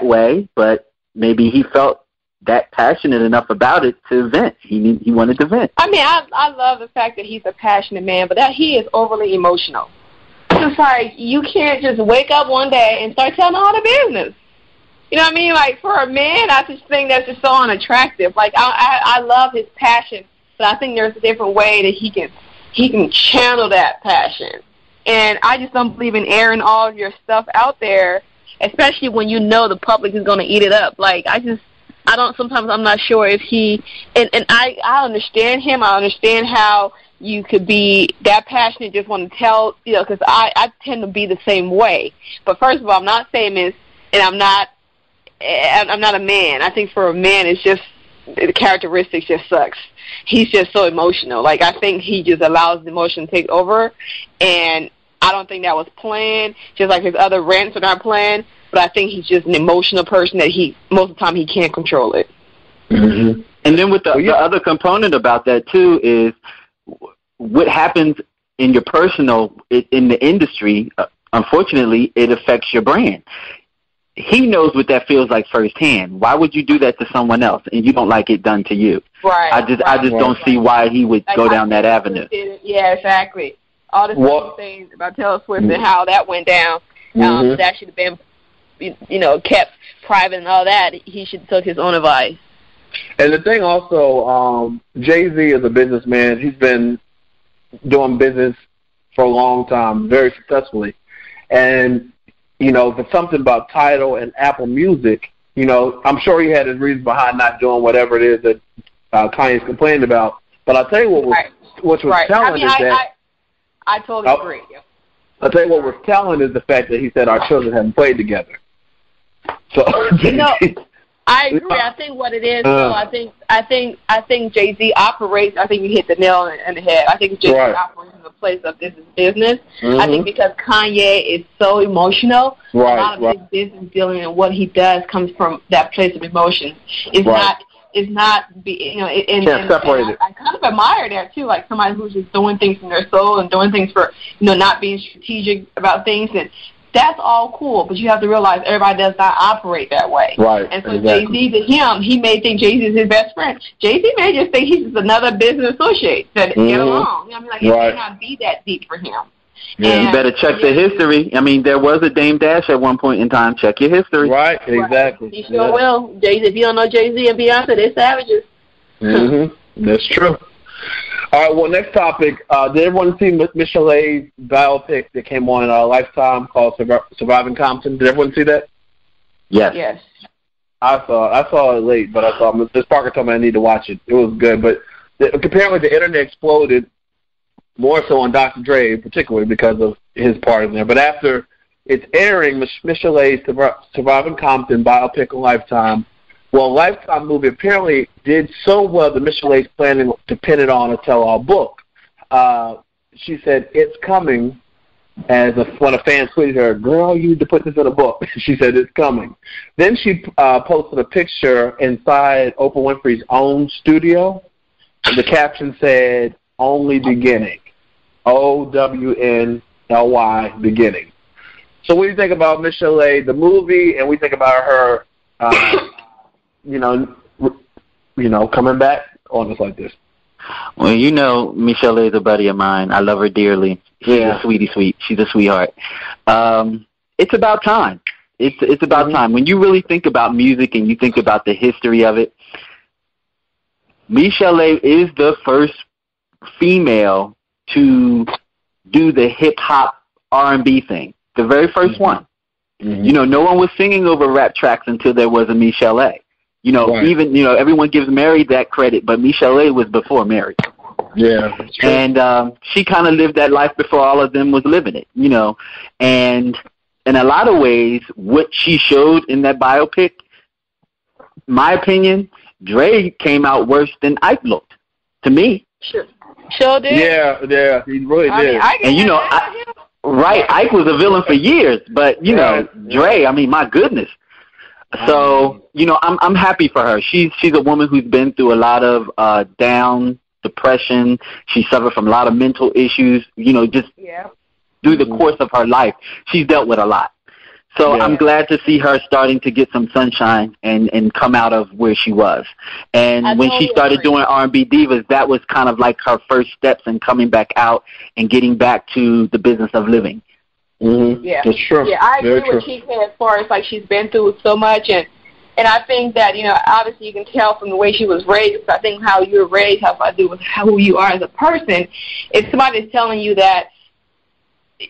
way, but maybe he felt that passionate enough about it to vent. He wanted to vent. I mean, I love the fact that he's a passionate man, but that he is overly emotional. It's like you can't just wake up one day and start telling all the business. You know what I mean? Like, for a man, I just think that's just so unattractive. Like, I love his passion, but I think there's a different way that he can channel that passion. And I just don't believe in airing all of your stuff out there, especially when you know the public is going to eat it up. Like, sometimes I'm not sure if he, and I understand him. I understand how you could be that passionate, just want to tell, because I tend to be the same way. But first of all, I'm not famous, and I'm not a man. I think for a man, it's just, the characteristics just sucks. He's just so emotional. Like, I think he just allows the emotion to take over, and I don't think that was planned, just like his other rants are not planned. But I think he's just an emotional person that most of the time he can't control it. Mm-hmm. And then with the other component about that, too, is what happens in your personal, in the industry, unfortunately, it affects your brand. He knows what that feels like firsthand. Why would you do that to someone else and you don't like it done to you? Right. I just don't see why he would go down that avenue. Yeah, exactly. All the same things about Taylor Swift and how that went down. That should have been, kept private and all that. He should have took his own advice. And the thing also, Jay-Z is a businessman. He's been doing business for a long time, very successfully. And, you know, if it's something about Tidal and Apple Music, you know, I'm sure he had his reasons behind not doing whatever it is that Kanye's complaining about. But I'll tell you what was telling is that... I totally agree. I'll tell you what was telling is the fact that he said our children haven't played together. So, you know, I agree. I think what it is, I think Jay-Z operates. I think you hit the nail on the head. I think Jay-Z operates in the place of this is business. I think because Kanye is so emotional, a lot of his business dealing and what he does comes from that place of emotion. It's not, you know, and I kind of admire that too, like somebody who's just doing things from their soul and doing things for, you know, not being strategic about things, and that's all cool, but you have to realize everybody does not operate that way. Right. And so Jay-Z, to him, he may think Jay-Z is his best friend. Jay-Z may just think he's just another business associate that get along. You know, I mean, like, it may not be that deep for him. Yeah, you better check the history. I mean, there was a Dame Dash at one point in time. Check your history. Right, exactly. He sure will. Jay-Z, if you don't know Jay-Z and Beyonce, they're savages. That's true. All right, well, next topic. Did everyone see Michelle's biopic that came on Lifetime called Surviving Compton? Did everyone see that? Yes. I saw it late, but I saw Ms. Parker told me I need to watch it. It was good, but apparently the internet exploded more so on Dr. Dre, particularly because of his part in there. But after it's airing, Michelle's Surviving Compton biopic on Lifetime, well, Lifetime movie apparently did so well that Michelle's planning to pin it on a tell-all book. She said, it's coming, when a fan tweeted her, girl, you need to put this in a book. She said, it's coming. Then she posted a picture inside Oprah Winfrey's own studio, and the caption said, only beginning. OWNLY, beginning. So what do you think about Michelle, the movie, and we think about her, coming back on us like this? Well, you know, Michelle is a buddy of mine. I love her dearly. She's a sweetie. She's a sweetheart. It's about time. It's about time. When you really think about music and you think about the history of it, Michelle is the first female to do the hip-hop R&B thing, the very first one. You know, no one was singing over rap tracks until there was a Michelle. You know, even, you know, everyone gives Mary that credit, but Michelle was before Mary. Yeah, that's true. And she kind of lived that life before all of them was living it, you know. And in a lot of ways, what she showed in that biopic, my opinion, Dre came out worse than Ike looked, to me. Sure did. Yeah, he really did. And, you know, Ike was a villain for years, but, you know, Dre, I mean, my goodness. So, you know, I'm happy for her. She's a woman who's been through a lot of depression. She suffered from a lot of mental issues, you know, just through the course of her life. She's dealt with a lot. So I'm glad to see her starting to get some sunshine and come out of where she was. And when she started doing R&B Divas, that was kind of like her first steps in coming back out and getting back to the business of living. Yeah, that's true. Yeah, I agree with Chief as far as like she's been through so much, and I think that, you know, obviously you can tell from the way she was raised. I think how you were raised has to do with who you are as a person. If somebody's telling you that,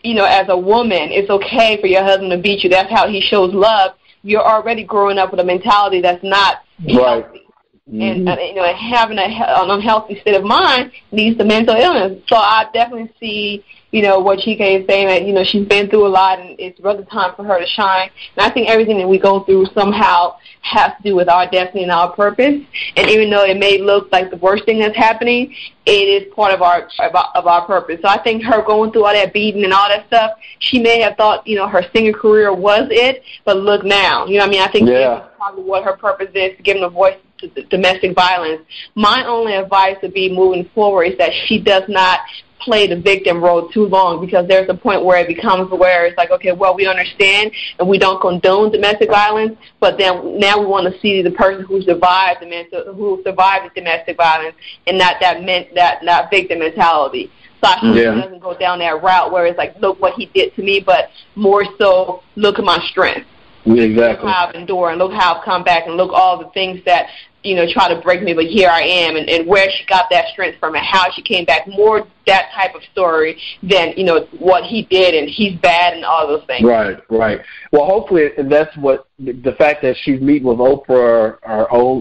you know, as a woman, it's okay for your husband to beat you, that's how he shows love, you're already growing up with a mentality that's not healthy. And, you know, having an unhealthy state of mind leads to mental illness. So I definitely see, you know, what Chike is saying, that, you know, she's been through a lot and it's really time for her to shine. And I think everything that we go through somehow has to do with our destiny and our purpose. And even though it may look like the worst thing that's happening, it is part of our purpose. So I think her going through all that beating and all that stuff, she may have thought, you know, her singing career was it, but look now. You know what I mean? I think this is probably what her purpose is, giving a voice to domestic violence. My only advice would be moving forward is that she does not play the victim role too long, because there's a point where it becomes where it's like, okay, well, we understand and we don't condone domestic violence, but then now we want to see the person who survived the domestic violence and not that victim mentality. So I hope she doesn't go down that route where it's like, look what he did to me, but more so, look at my strength. Exactly. Look how I've endured, and look how I've come back, and look all the things that, try to break me, but here I am, and where she got that strength from and how she came back. More that type of story than, what he did and he's bad and all those things. Right. Well, hopefully that's what the fact that she's meeting with Oprah,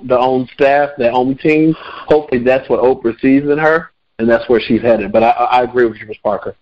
the own staff, the own team, hopefully that's what Oprah sees in her, and that's where she's headed. But I agree with you, Ms. Parker.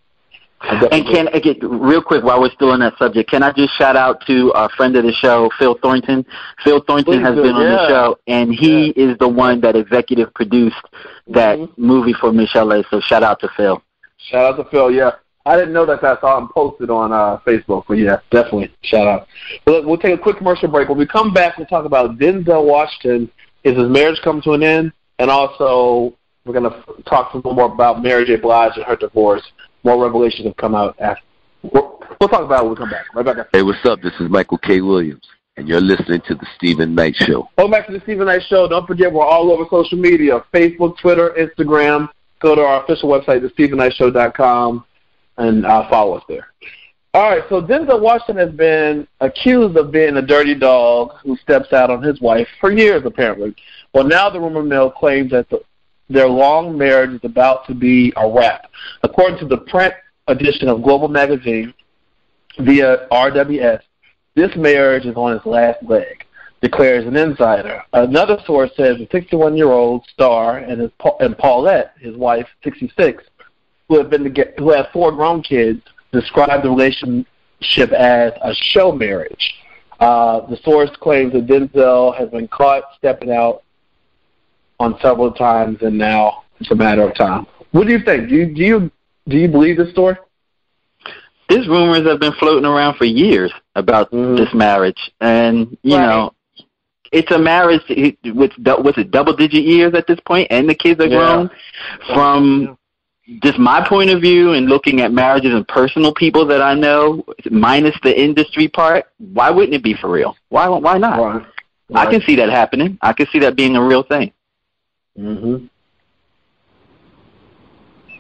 And real quick, while we're still on that subject, can I just shout out to a friend of the show, Phil Thornton? Phil Thornton has been on the show, and he is the one that executive produced that movie for Michelle A. So shout out to Phil. Shout out to Phil, yeah. I didn't know that. I saw him posted on Facebook, but yeah, definitely shout out. We'll take a quick commercial break. When we come back, we'll talk about Denzel Washington. Is his marriage come to an end? And also, we're going to talk a little more about Mary J. Blige and her divorce. More revelations have come out after. We'll talk about it when we come back. Right back after. Hey, what's up? This is Michael K. Williams, and you're listening to The Stephen Knight Show. Welcome back to The Stephen Knight Show. Don't forget, we're all over social media, Facebook, Twitter, Instagram. Go to our official website, thestephenknightshow.com, and follow us there. All right, so Denzel Washington has been accused of being a dirty dog who steps out on his wife for years, apparently. Well, now the rumor mill claims that their long marriage is about to be a wrap. According to the print edition of Global Magazine via RWS, this marriage is on its last leg, declares an insider. Another source says the 61-year-old star and Paulette, his wife, 66, who have 4 grown kids, described the relationship as a show marriage. The source claims that Denzel has been caught stepping out on several times, and now it's a matter of time. What do you think? Do you believe this story? These rumors have been floating around for years about this marriage, and you know, it's a marriage with double-digit years at this point, and the kids are grown. From just my point of view, and looking at marriages and personal people that I know, minus the industry part, why wouldn't it be for real? Why not? Right. I can see that happening. I can see that being a real thing.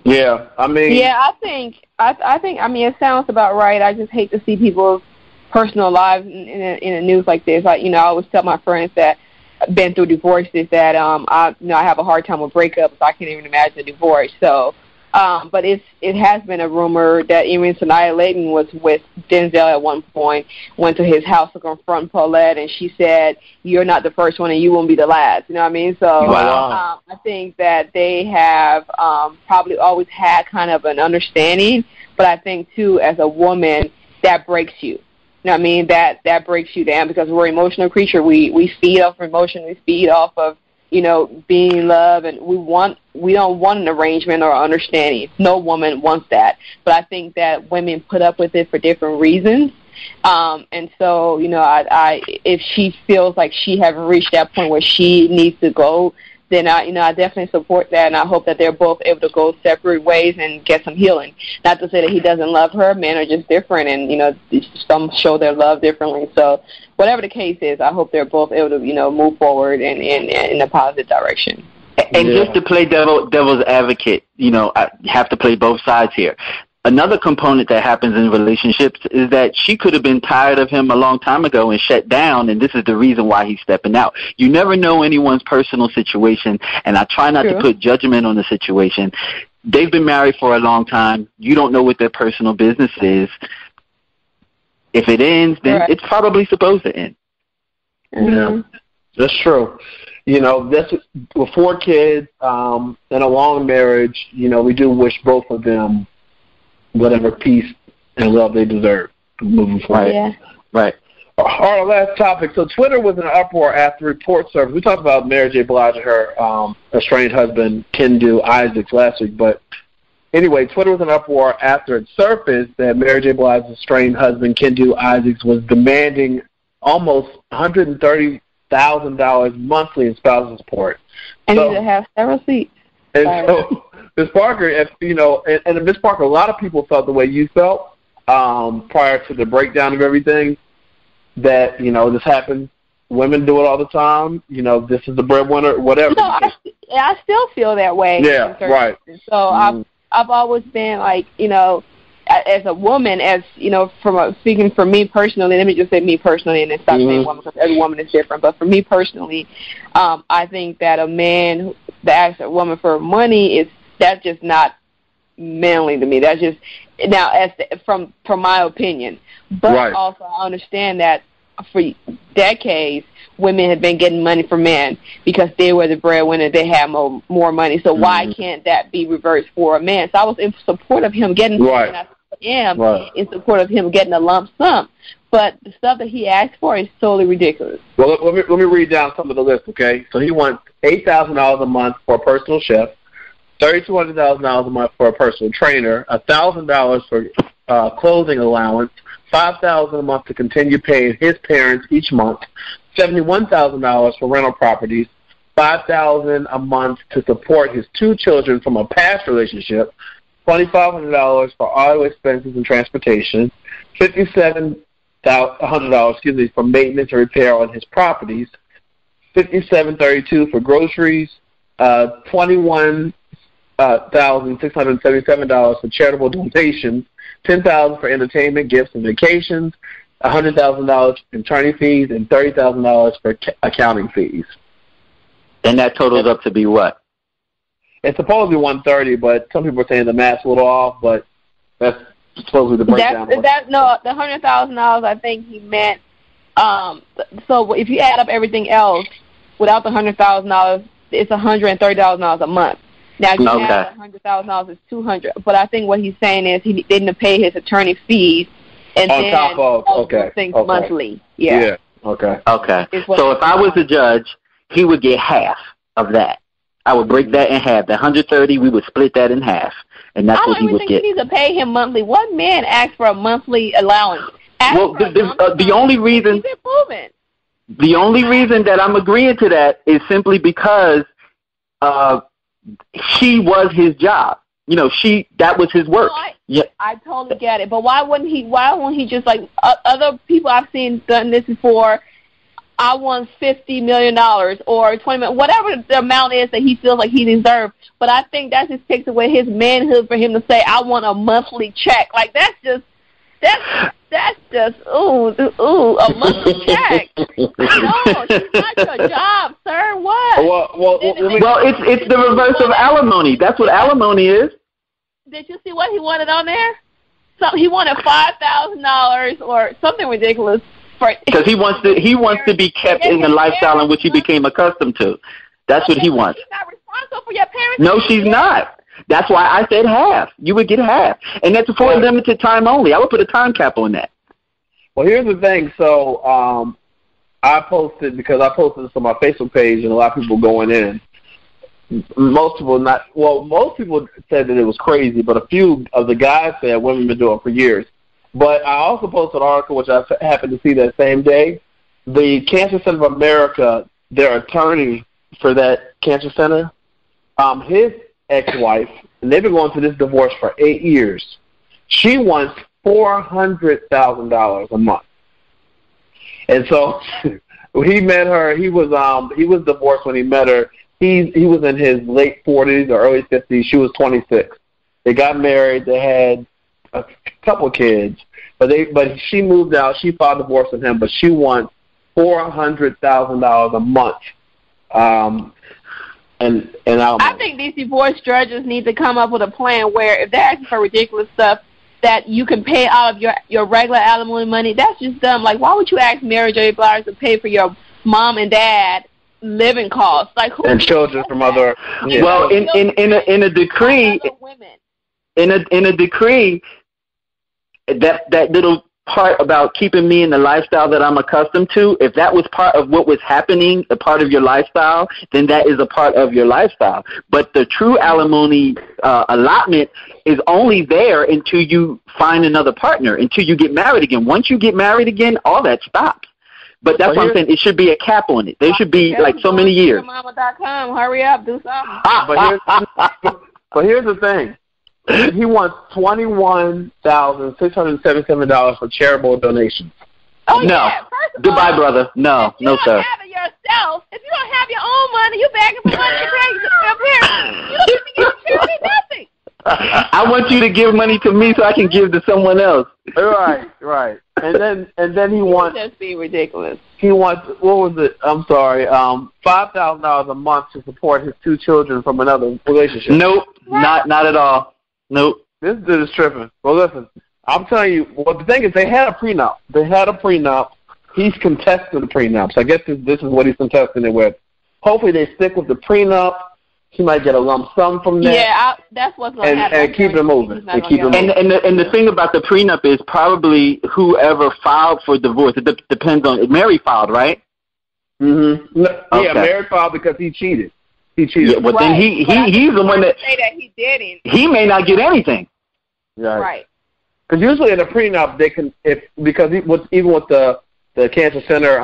Yeah, I mean. Yeah, I think. I mean, it sounds about right. I just hate to see people's personal lives in the news like this. I always tell my friends that I've been through divorces that I have a hard time with breakups. I can't even imagine a divorce. So, but it has been a rumor that even Sanaya Layton was with Denzel at one point, went to his house to confront Paulette, and she said, "You're not the first one, and you won't be the last." You know what I mean? So I think that they have probably always had kind of an understanding, but I think too, as a woman, that breaks you. You know what I mean? That breaks you down because we're an emotional creature. We feed off emotion. We feed off of being in love, and we don't want an arrangement or understanding. No woman wants that. But I think that women put up with it for different reasons. And so, if she feels like she hasn't reached that point where she needs to go, then I definitely support that, and I hope that they're both able to go separate ways and get some healing. Not to say that he doesn't love her. Men are just different, and some show their love differently. So whatever the case is, I hope they're both able to move forward in a positive direction. And just to play devil's advocate, I have to play both sides here. Another component that happens in relationships is that she could have been tired of him a long time ago and shut down, and this is the reason why he's stepping out. You never know anyone's personal situation, and I try not to put judgment on the situation. They've been married for a long time. You don't know what their personal business is. If it ends, then it's probably supposed to end. Yeah, that's true. That's with 4 kids and a long marriage. We do wish both of them whatever peace and love they deserve moving forward. Right. All right, last topic. So Twitter was in an uproar after report surfaced. We talked about Mary J. Blige and her estranged husband, Kendu Isaacs, last week. But anyway, Twitter was in an uproar after it surfaced that Mary J. Blige's estranged husband, Kendu Isaacs, was demanding almost $130,000 monthly in spousal support. And he have several seats. And so, Ms. Parker, and Ms. Parker, a lot of people felt the way you felt prior to the breakdown of everything, that, this happens. Women do it all the time. This is the breadwinner, whatever. I still feel that way. Yeah, right. So I've always been like, as a woman, as you know, speaking for me personally, let me just say me personally, and then stop saying woman because every woman is different. But for me personally, I think that a man that asks a woman for money that's just not manly to me. That's just from my opinion. But also I understand that for decades women have been getting money from men because they were the breadwinner, they had more money. So why can't that be reversed for a man? So I was in support of him getting money, and I am in support of him getting a lump sum. But the stuff that he asked for is totally ridiculous. Well, let me read down some of the list, okay? So he wants $8,000 a month for a personal chef, $3,200 a month for a personal trainer, $1,000 for clothing allowance, $5,000 a month to continue paying his parents each month, $71,000 for rental properties, $5,000 a month to support his 2 children from a past relationship, $2,500 for auto expenses and transportation, $100 for maintenance and repair on his properties, $57.32 for groceries, $21,677 for charitable donations, $10,000 for entertainment, gifts, and vacations, $100,000 in attorney fees, and $30,000 for accounting fees. And that totals up to be what? It's supposed to be $130, but some people are saying the math's a little off, but that's supposedly the breakdown. The $100,000 I think he meant. So if you add up everything else, without the $100,000, it's $130,000 a month. Now, if you add $100,000, it's $200,000. But I think what he's saying is he didn't pay his attorney fees and on top of things monthly. Yeah. Okay. So if I was the judge, he would get half of that. I would break that in half. The $130,000, we would split that in half, and that's what he would get. You need to pay him monthly. What man asks for a monthly allowance? The only reason that I'm agreeing to that is simply because she was his job. You know, that was his work. I totally get it. But why wouldn't he just, like other people I've seen done this before, I want $50 million or $20 million, whatever the amount is that he feels like he deserves. But I think that just takes away his manhood for him to say, I want a monthly check. Like, that's just a monthly check. No, it's not your job, sir. What? Well, it's the reverse of alimony. That's what alimony is. Did you see what he wanted on there? So he wanted $5,000 or something ridiculous. Because he wants to be kept in the lifestyle in which he became accustomed to. That's what he wants. She's not responsible for your parents. No, she's not. That's why I said half. You would get half. And that's for a limited time only. I would put a time cap on that. Well, here's the thing. So I posted this on my Facebook page, and a lot of people going in. Most people said that it was crazy, but a few of the guys said women have been doing it for years. But I also posted an article, which I happened to see that same day. The Cancer Center of America, their attorney for that cancer center, his ex-wife, and they've been going through this divorce for 8 years. She wants $400,000 a month. And so when he met her, he was divorced when he met her. He was in his late 40s or early 50s. She was 26. They got married. They had a couple kids, but she moved out. She filed divorce with him, but she wants $400,000 a month. And I think these divorce judges need to come up with a plan where if they're asking for ridiculous stuff that you can pay out of your regular alimony money, that's just dumb. Like, why would you ask Mary J. Blige to pay for your mom and dad living costs? Like, who and children from other? Yeah. Well, in a decree, in a decree, that little part about keeping me in the lifestyle that I'm accustomed to, if that was part of what was happening, a part of your lifestyle, then that is a part of your lifestyle. But the true alimony allotment is only there until you find another partner, until you get married again. Once you get married again, all that stops. But that's what I'm saying. It should be a cap on it. There should be like so many years. Mama.com. Hurry up, do something. But here's the thing. He wants $21,677 for charitable donations. Oh, no. Yeah. First of Goodbye, all, brother. No, no, sir. If you don't have it yourself, if you don't have your own money, you begging for money to pay your parents. You don't even get charity nothing. I want you to give money to me so I can give to someone else. Right. And then he wants. That's being ridiculous. He wants, what was it? I'm sorry, $5,000 a month to support his 2 children from another relationship. Nope, not at all. Nope. This dude is tripping. Well, listen, I'm telling you. Well, the thing is, they had a prenup. He's contesting the prenup. So I guess this is what he's contesting it with. Hopefully, they stick with the prenup. He might get a lump sum from that. Yeah, that's what's going to happen. And keep it moving. And the thing about the prenup is probably whoever filed for divorce. It depends on. Mary filed, right? Mm-hmm. Okay. Yeah, Mary filed because he cheated. Yeah, but then he's the one that say that he didn't. He may not get anything. Right. Because usually in a prenup, they can even with the cancer center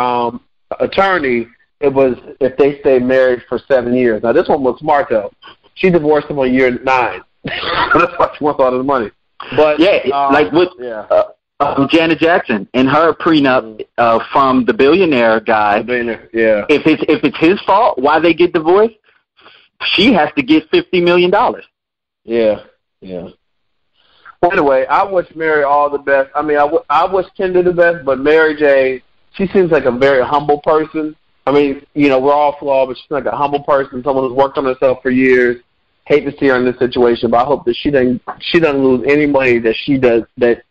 attorney. It was if they stayed married for 7 years. Now, this one was smart, though. She divorced him on year 9. That's why she wants all the money. But like with Janet Jackson and her prenup from the billionaire guy. Yeah. If it's his fault, why they get divorced, she has to get $50 million. Yeah. Well, anyway, I wish Mary all the best. I mean, I wish Kendra the best, but Mary J., she seems like a very humble person. I mean, we're all flawed, but she's like a humble person, someone who's worked on herself for years. Hate to see her in this situation, but I hope that she doesn't lose any money that she does, that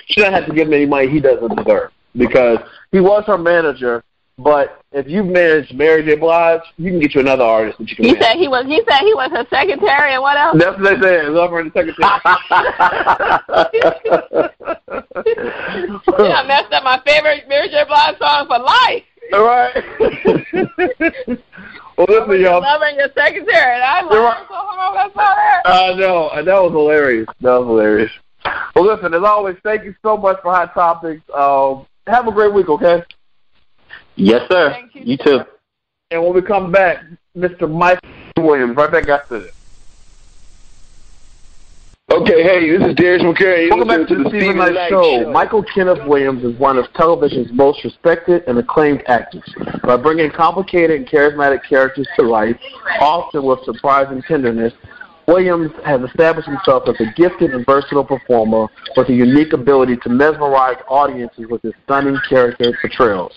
she doesn't have to give him any money he doesn't deserve, because he was her manager. But if you've managed Mary J. Blige, you can get you another artist that you can manage. He said he was her secretary, and what else? That's what they said. Love her in the secretary. Yeah, I messed up my favorite Mary J. Blige song for life. All right. Well, listen, y'all. Love her in your secretary. And I love her so hard. That's all that. I know. That was hilarious. Well, listen, as always, thank you so much for Hot Topics. Have a great week, okay? Yes, sir. You too. And when we come back, Mr. Michael Williams, right back after this. Okay, hey, this is Darius McCary. Welcome back to the Stephen Knight Show. Michael Kenneth Williams is one of television's most respected and acclaimed actors. By bringing complicated and charismatic characters to life, often with surprising tenderness, Williams has established himself as a gifted and versatile performer with a unique ability to mesmerize audiences with his stunning character portrayals.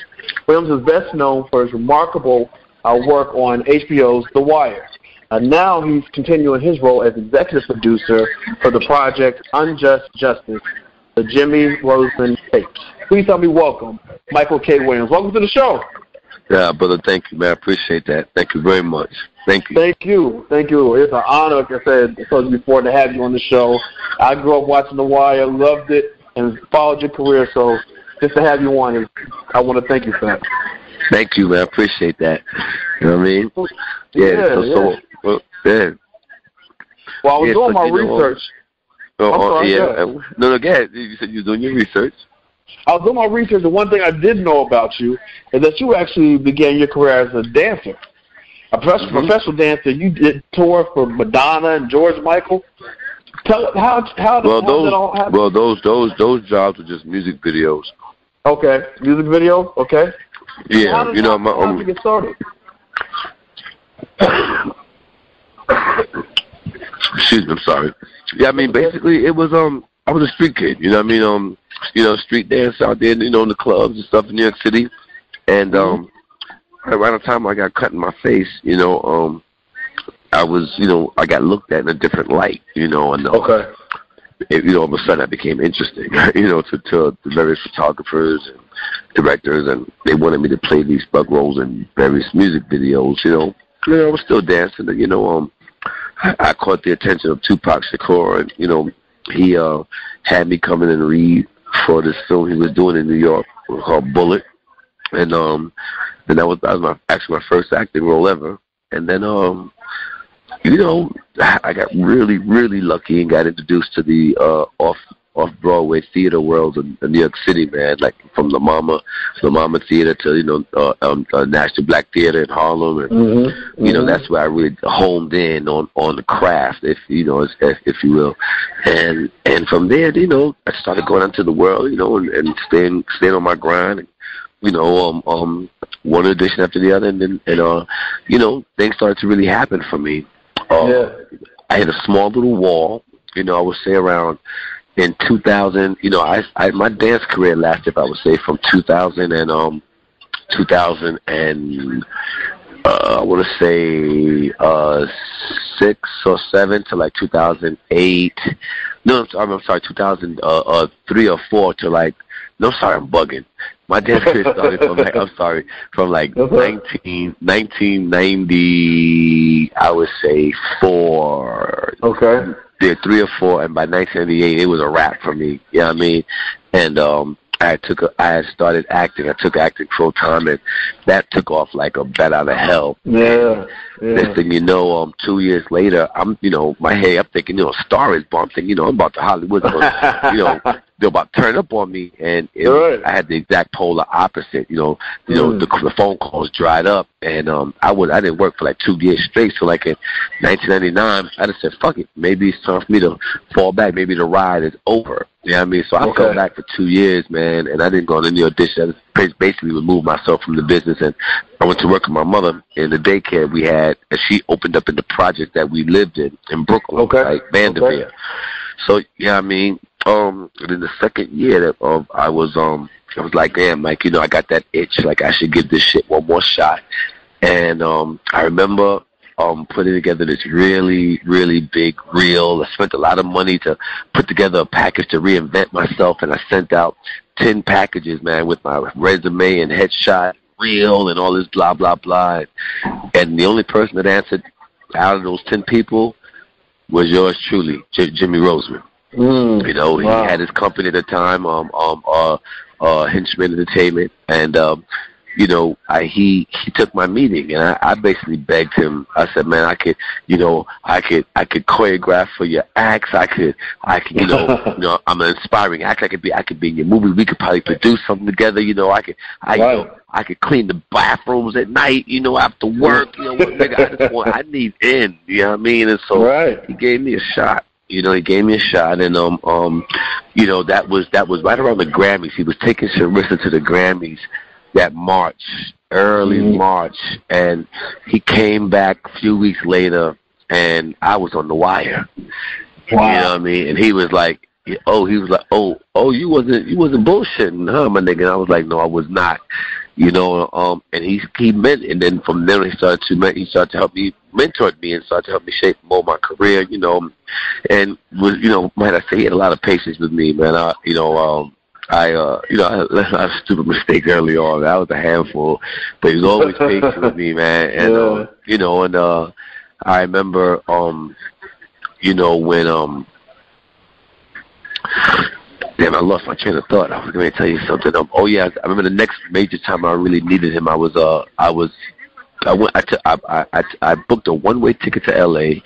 Williams is best known for his remarkable work on HBO's The Wire. Now he's continuing his role as executive producer for the project Unjust Justice, the Jimmy Rosen tapes. Please help me welcome Michael K. Williams. Welcome to the show. Yeah, brother, thank you, man. I appreciate that. Thank you very much. Thank you. Thank you. It's an honor, like I said before, to have you on the show. I grew up watching The Wire, loved it, and followed your career, so just to have you on, I want to thank you for that. Thank you, man. I appreciate that. You know what I mean? Yeah. Well, I was doing my research. No, go ahead. You said you were doing your research. I was doing my research, and one thing I did know about you is that you actually began your career as a dancer, a professional dancer. You did tour for Madonna and George Michael. Tell how did that all happen? Well, those jobs were just music videos. Okay, music video. Okay. Yeah, how did you get started? Excuse me, I'm sorry. Yeah, I mean, basically, it was I was a street kid. You know what I mean? Street dance out there, in the clubs and stuff in New York City. And around the time I got cut in my face, I was, I got looked at in a different light, and all of a sudden I became interesting, to the various photographers and directors, and they wanted me to play these bug roles in various music videos, I was still dancing, and, I caught the attention of Tupac Shakur, and, he had me come in and read for this film he was doing in New York called Bullet, and that was my first acting role ever, and then I got really, really lucky and got introduced to the off-Broadway theater world in New York City, man. Like from the Mama Theater to National Black Theater in Harlem, and that's where I really honed in on the craft, if you will, and from there, I started going out to the world, and staying on my grind. And, one audition after the other, and then things started to really happen for me. I hit a small little wall you know, I would say around in 2000, you know, I my dance career lasted, I would say, from 2000 and I want to say 6 or 7 to like 2008. No, I'm sorry, 2003 or 4 to like. No, sorry, I'm bugging. My dance career started from like 1990. I would say 4. Okay. Yeah, 3 or 4, and by 1998, it was a wrap for me. You know what I mean? And I had started acting. I took acting full time, and that took off like a bat out of hell. Yeah. Next thing you know, 2 years later, I'm my head, I'm thinking, A Star Is Born. I'm thinking, I'm about to Hollywood. They're about to turn up on me, and I had the exact polar opposite. The phone calls dried up, and I didn't work for like 2 years straight. So like in 1999, I just said, fuck it, maybe it's time for me to fall back. Maybe the ride is over. You know what I mean? So I fell back for 2 years, man, and I didn't go on any audition. I just basically removed myself from the business, and I went to work with my mother in the daycare we had, and she opened up in the project that we lived in Brooklyn, like Vanderveer. Okay. So, yeah, I mean, and in the second year that I was like, damn, like, I got that itch, like I should give this shit one more shot. And I remember putting together this really, really big reel. I spent a lot of money to put together a package to reinvent myself, and I sent out 10 packages, man, with my resume and headshot, reel, and all this blah, blah, blah. And the only person that answered out of those 10 people was yours truly, Jimmy Roseman. He had his company at the time, Henchman Entertainment, and he took my meeting, and I basically begged him. I said, man, I could choreograph for your acts. I could, I'm an inspiring act. I could be in your movie. We could probably produce something together. I could clean the bathrooms at night, after work. I need in. You know what I mean? And so he gave me a shot. He gave me a shot, and that was right around the Grammys. He was taking Sharissa to the Grammys that March, early March, and he came back a few weeks later, and I was on the wire. Wow. You know what I mean? And he was like, you wasn't bullshitting, huh, my nigga? And I was like, no, I was not. And he meant, and then from there he started to help me, mentored me, and started to help me shape more my career, and was, might I say, he had a lot of patience with me, man. I had a lot of stupid mistakes early on. That was a handful, but he was always patient with me, man. And I remember, when damn, I lost my train of thought. I was going to tell you something. I remember the next major time I really needed him. I booked a one-way ticket to L.A.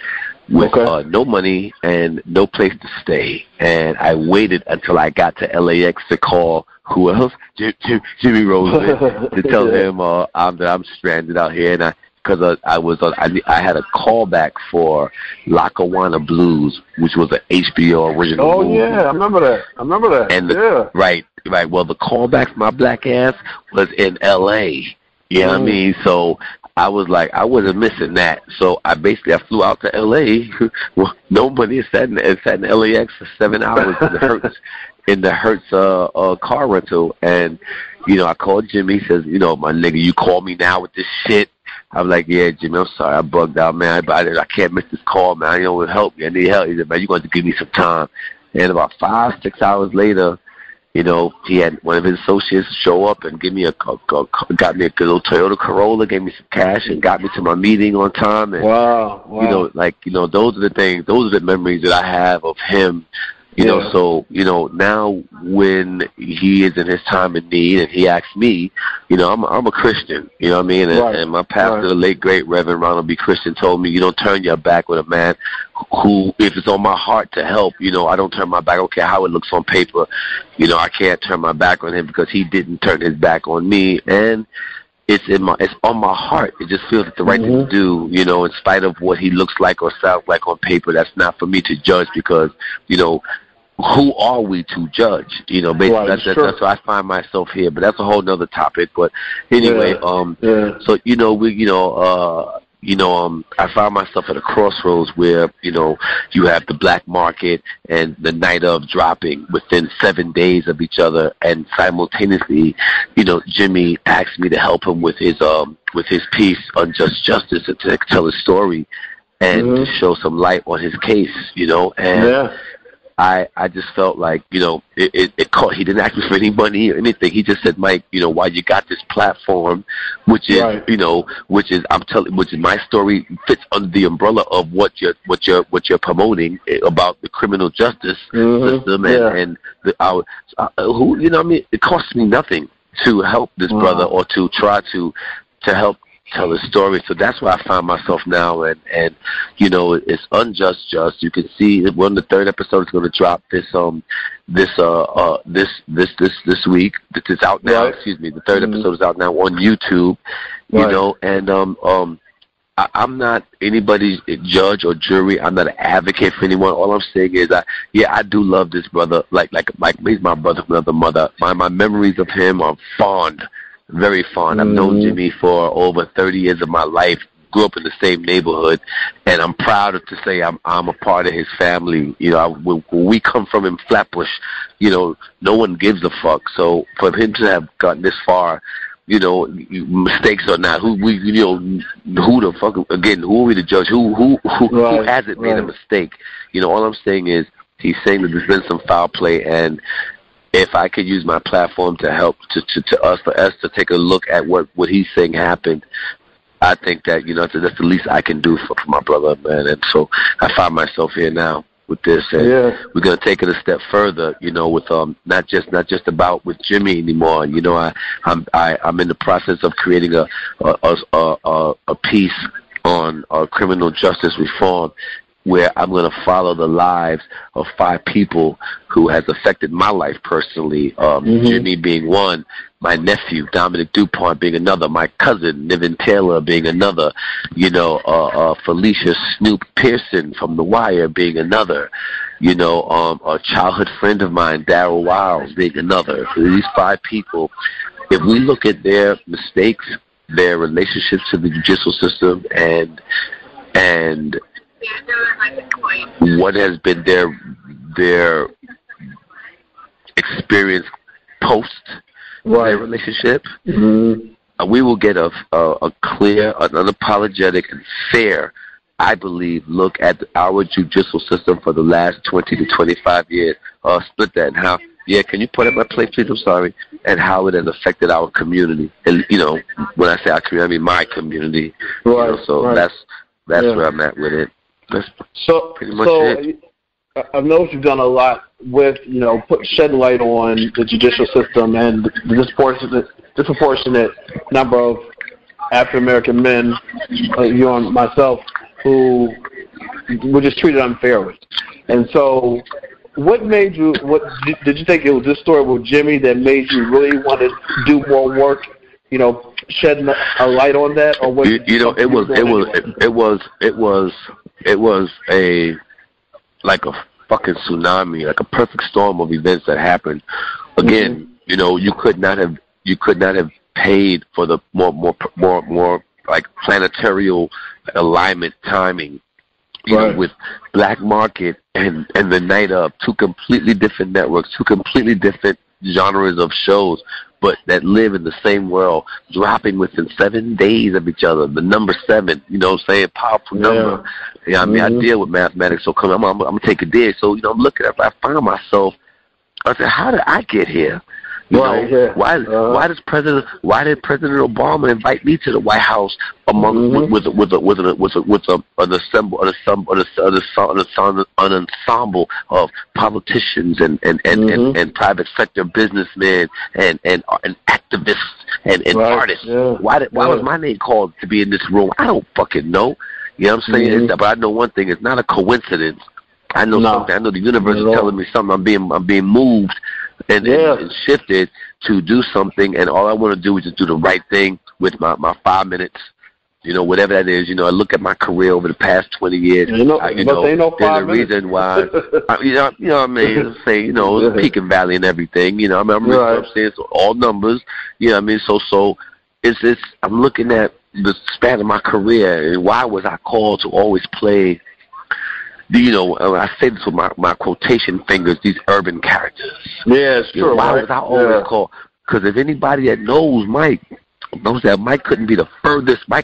with no money and no place to stay, and I waited until I got to LAX to call who else? Jimmy Roseman, to tell him that I'm stranded out here, and I had a callback for Lackawanna Blues, which was an HBO original movie. Yeah, I remember that. And right. Well, the callback for my black ass was in LA. You know what I mean? So I was like, I wasn't missing that. So I flew out to LA. Well, no money. It sat in LAX for 7 hours in the Hertz car rental, and I called Jimmy. He says, my nigga, you call me now with this shit. I'm like, yeah, Jimmy, I'm sorry, I bugged out, man. I can't miss this call, man. Help me. I need help. He said, man, you're going to give me some time. And about 5-6 hours later, he had one of his associates show up and got me a little Toyota Corolla, gave me some cash, and got me to my meeting on time. And, wow. Those are the things, those are the memories that I have of him. So, now when he is in his time of need and he asks me, I'm a Christian, you know what I mean? And my pastor, the late, great Reverend Ronald B. Christian, told me, you don't turn your back with a man who, if it's on my heart to help, I don't turn my back. I don't care how it looks on paper. I can't turn my back on him because he didn't turn his back on me. And it's on my heart. It just feels like the right thing to do, in spite of what he looks like or sounds like on paper. That's not for me to judge because, who are we to judge? Basically that's where I find myself here. But that's a whole nother topic. But anyway, so I found myself at a crossroads where, you have the black market and the night of dropping within 7 days of each other, and simultaneously, Jimmy asked me to help him with his piece, Unjust Justice, to tell his story and to show some light on his case, and I just felt like, it caught. He didn't ask me for any money or anything. He just said, Mike, while you got this platform, which is, which is my story fits under the umbrella of what you're promoting about the criminal justice system and it costs me nothing to help this brother or to try to help tell his story. So that's where I find myself now, and it's Unjust Just. You can see when the third episode is going to drop this week. It's out now. Excuse me. The third episode is out now on YouTube. And I'm not anybody's judge or jury. I'm not an advocate for anyone. All I'm saying is, I do love this brother. Like he's my brother from another mother. My memories of him are fond. Very fond. I've known Jimmy for over 30 years of my life. Grew up in the same neighborhood, and I'm proud to say I'm a part of his family. When we come from in Flatbush, no one gives a fuck. So for him to have gotten this far, mistakes or not, who the fuck again? Who are we to judge? Who hasn't made a mistake? All I'm saying is he's saying that there's been some foul play, and if I could use my platform to help for us to take a look at what he's saying happened, I think that that's the least I can do for my brother, man. And so I find myself here now with this, and we're gonna take it a step further, with not just about with Jimmy anymore. I'm in the process of creating a piece on criminal justice reform, where I'm going to follow the lives of 5 people who has affected my life personally. Jimmy being one, my nephew, Dominic DuPont, being another, my cousin, Niven Taylor, being another, Felicia Snoop Pearson from The Wire being another, a childhood friend of mine, Darryl Wiles, being another. So these 5 people, if we look at their mistakes, their relationships to the judicial system, and what has been their experience post their relationship, we will get a clear, an unapologetic, and fair, I believe, look at our judicial system for the last 20 to 25 years. Split that and how. Yeah, can you put up my plate, please? I'm sorry. And how it has affected our community. And when I say our community, I mean my community. That's where I'm at with it. That's pretty much it. I've noticed you've done a lot with, shedding light on the judicial system and the disproportionate number of African-American men, you and myself, who were just treated unfairly. And so what did you think it was this story with Jimmy that made you really want to do more work, shedding a light on that? Or what it was like a fucking tsunami, like a perfect storm of events that happened. Again, you could not have paid for the more like planetary alignment timing. With Black Market and the Night Of, 2 completely different networks, 2 completely different genres of shows, but that live in the same world, dropping within 7 days of each other. The number 7, powerful number. I deal with mathematics, so I'm gonna take a dig. So I'm looking up, I found myself. I said, how did I get here? Why did President Obama invite me to the White House with an ensemble of politicians and private sector businessmen and activists and artists? Why was my name called to be in this room? I don't fucking know. You know what I'm saying? But I know one thing: it's not a coincidence. I know something. I know the universe is telling me something. I'm being moved and shifted to do something, and all I want to do is just do the right thing with my 5 minutes, whatever that is. I look at my career over the past 20 years. There's a reason why. What I mean? Say, it's peak and valley and everything. I'm saying, so all numbers. So it's I'm looking at the span of my career, and why was I called to always play, I say this with my quotation fingers, these urban characters. Yeah, it's true. Why was I always called? Because if anybody that knows Mike knows that Mike couldn't be the furthest. I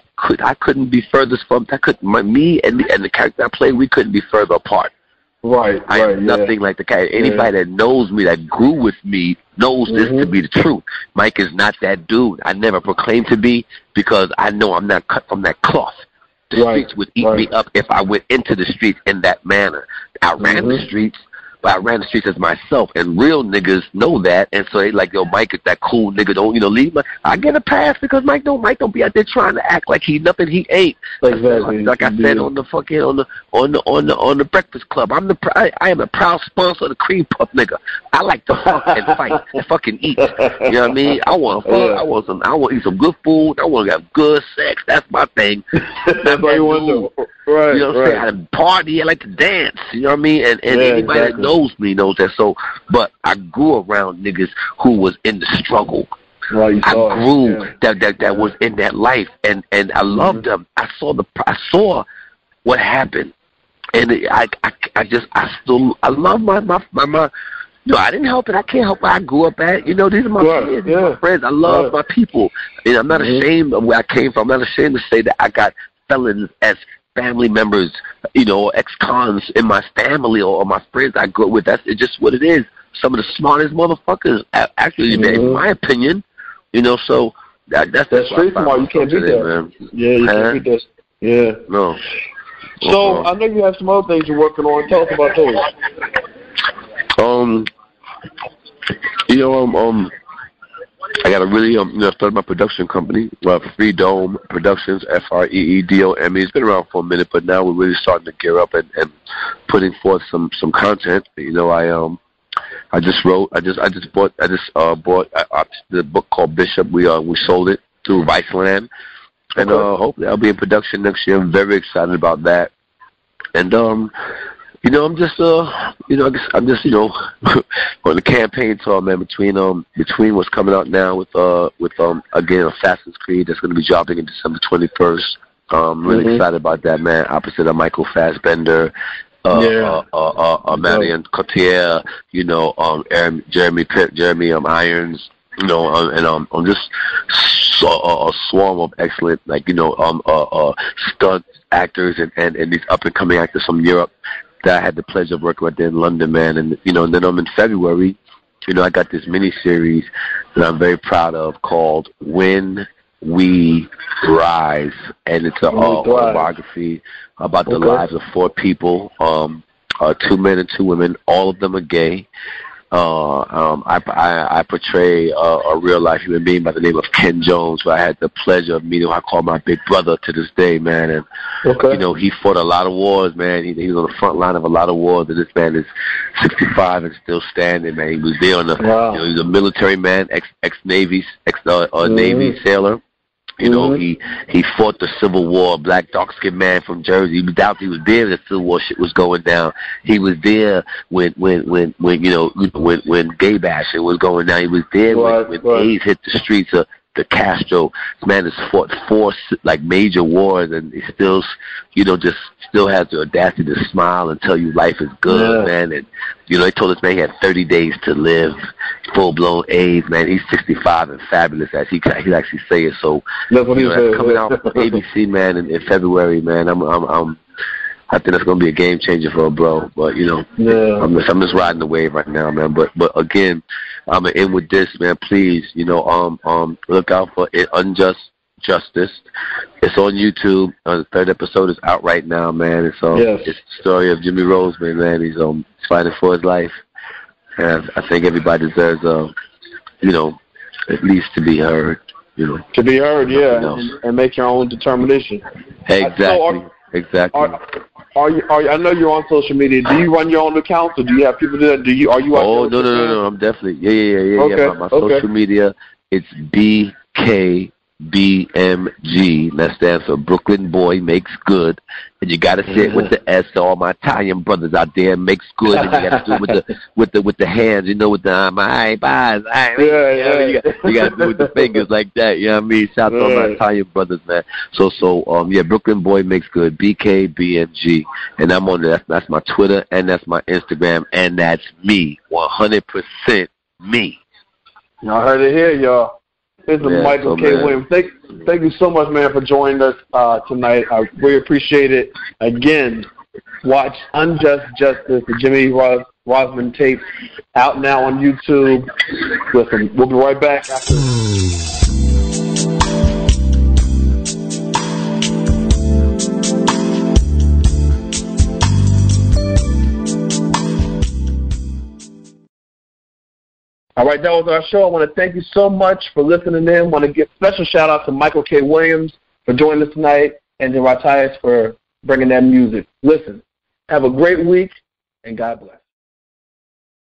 couldn't be furthest from. Me and the character I played, we couldn't be further apart. Right. I am nothing like the character. Anybody that knows me, that grew with me, knows this to be the truth. Mike is not that dude. I never proclaimed to be, because I know I'm not cut from that cloth. The streets would eat me up if I went into the streets in that manner. I ran the streets, but I ran the streets as myself, and real niggas know that, and so they like, yo, Mike is that cool nigga, don't leave me. I get a pass because Mike don't be out there trying to act like he nothing he ain't. Exactly. Like I said on the fucking on the Breakfast Club, I am a proud sponsor of the Cream Puff, nigga. I like to fuck and fight and fucking eat. You know what I mean? I want to fuck. I want to eat some good food. I want to have good sex. That's my thing. That's what you want to do. Right. You know what I'm saying? I party. I like to dance. You know what I mean? And anybody that knows me knows that. So, but I grew around niggas who was in the struggle. Right, I grew that was in that life, and I loved them. I saw what happened, and I love my. I didn't help it. I can't help where I grew up at. These are my kids, these are my friends. I love my people, and I'm not ashamed of where I came from. I'm not ashamed to say that I got felons as family members, ex-cons in my family or my friends I grew up with. That's just what it is. Some of the smartest motherfuckers, actually, in my opinion. So that's street smart. You can't beat that, man. Yeah, you can't beat that. Yeah. No. So I know you have some other things you're working on. Tell us about those. I got to really start my production company, Freedome Productions, FREEDOME. It's been around for a minute, but now we're really starting to gear up and putting forth some content. I just bought the book called Bishop. We sold it through Viceland, and hopefully I'll be in production next year. I'm very excited about that, and I'm just on the campaign tour, man. Between what's coming out now with again Assassin's Creed that's going to be dropping in December 21st. Really excited about that, man. Opposite of Michael Fassbender. Marion Cotillard, Jeremy Irons, and just a swarm of excellent, stunt actors and these up and coming actors from Europe that I had the pleasure of working with there in London, man. And and then in February, I got this mini series that I'm very proud of called When We Rise, and it's an autobiography about the lives of 4 people, 2 men and 2 women. All of them are gay. I portray a real life human being by the name of Ken Jones, who I had the pleasure of meeting. I call my big brother to this day, man. And he fought a lot of wars, man. He was on the front line of a lot of wars, and this man is 65 and still standing, man. He was there on the he's a military man, ex-Navy, Navy sailor. He fought the Civil War, black dark-skinned man from Jersey. He was there when the Civil War shit was going down. He was there when gay bashing was going down. He was there when AIDS hit the streets of the Castro. This man has fought 4 major wars, and he still has the audacity to smile and tell you life is good, man. And they told this man he had 30 days to live, full-blown AIDS, man. He's 65 and fabulous, as he actually say it. So that's what that's coming out from ABC, man, in February, man. I think that's gonna be a game changer for a bro. But I'm just riding the wave right now, man. But again, I'm gonna end with this, man. Please, look out for Unjust Justice. It's on YouTube. The 3rd episode is out right now, man. It's the story of Jimmy Roseman, man. He's fighting for his life, and I think everybody deserves at least to be heard. To be heard, and make your own determination. Exactly. Exactly. I know you're on social media. Do you run your own accounts, or do you have people do that? Are you? Oh, no. I'm definitely. Yeah. Okay. My social media, it's BK BMG. That stands for Brooklyn Boy Makes Good. And you got to say it with the S. So all my Italian brothers out there, makes good. And you got to do it with the hands, you know, with the my eyes. You got to do it with the fingers like that. You know what I mean? Shout out to all my Italian brothers, man. So yeah, Brooklyn Boy Makes Good. BKBMG, and I'm on there. That's my Twitter and that's my Instagram, and that's me, 100% me. Y'all heard it here, y'all. This is Michael K. Williams. Thank you so much, man, for joining us tonight. I really appreciate it. Again, watch Unjust Justice, the Jimmy Rosman tape, out now on YouTube. Listen, we'll be right back after this. All right, that was our show. I want to thank you so much for listening in. I want to give special shout-out to Michael K. Williams for joining us tonight and to Rytious for bringing that music. Listen, have a great week, and God bless.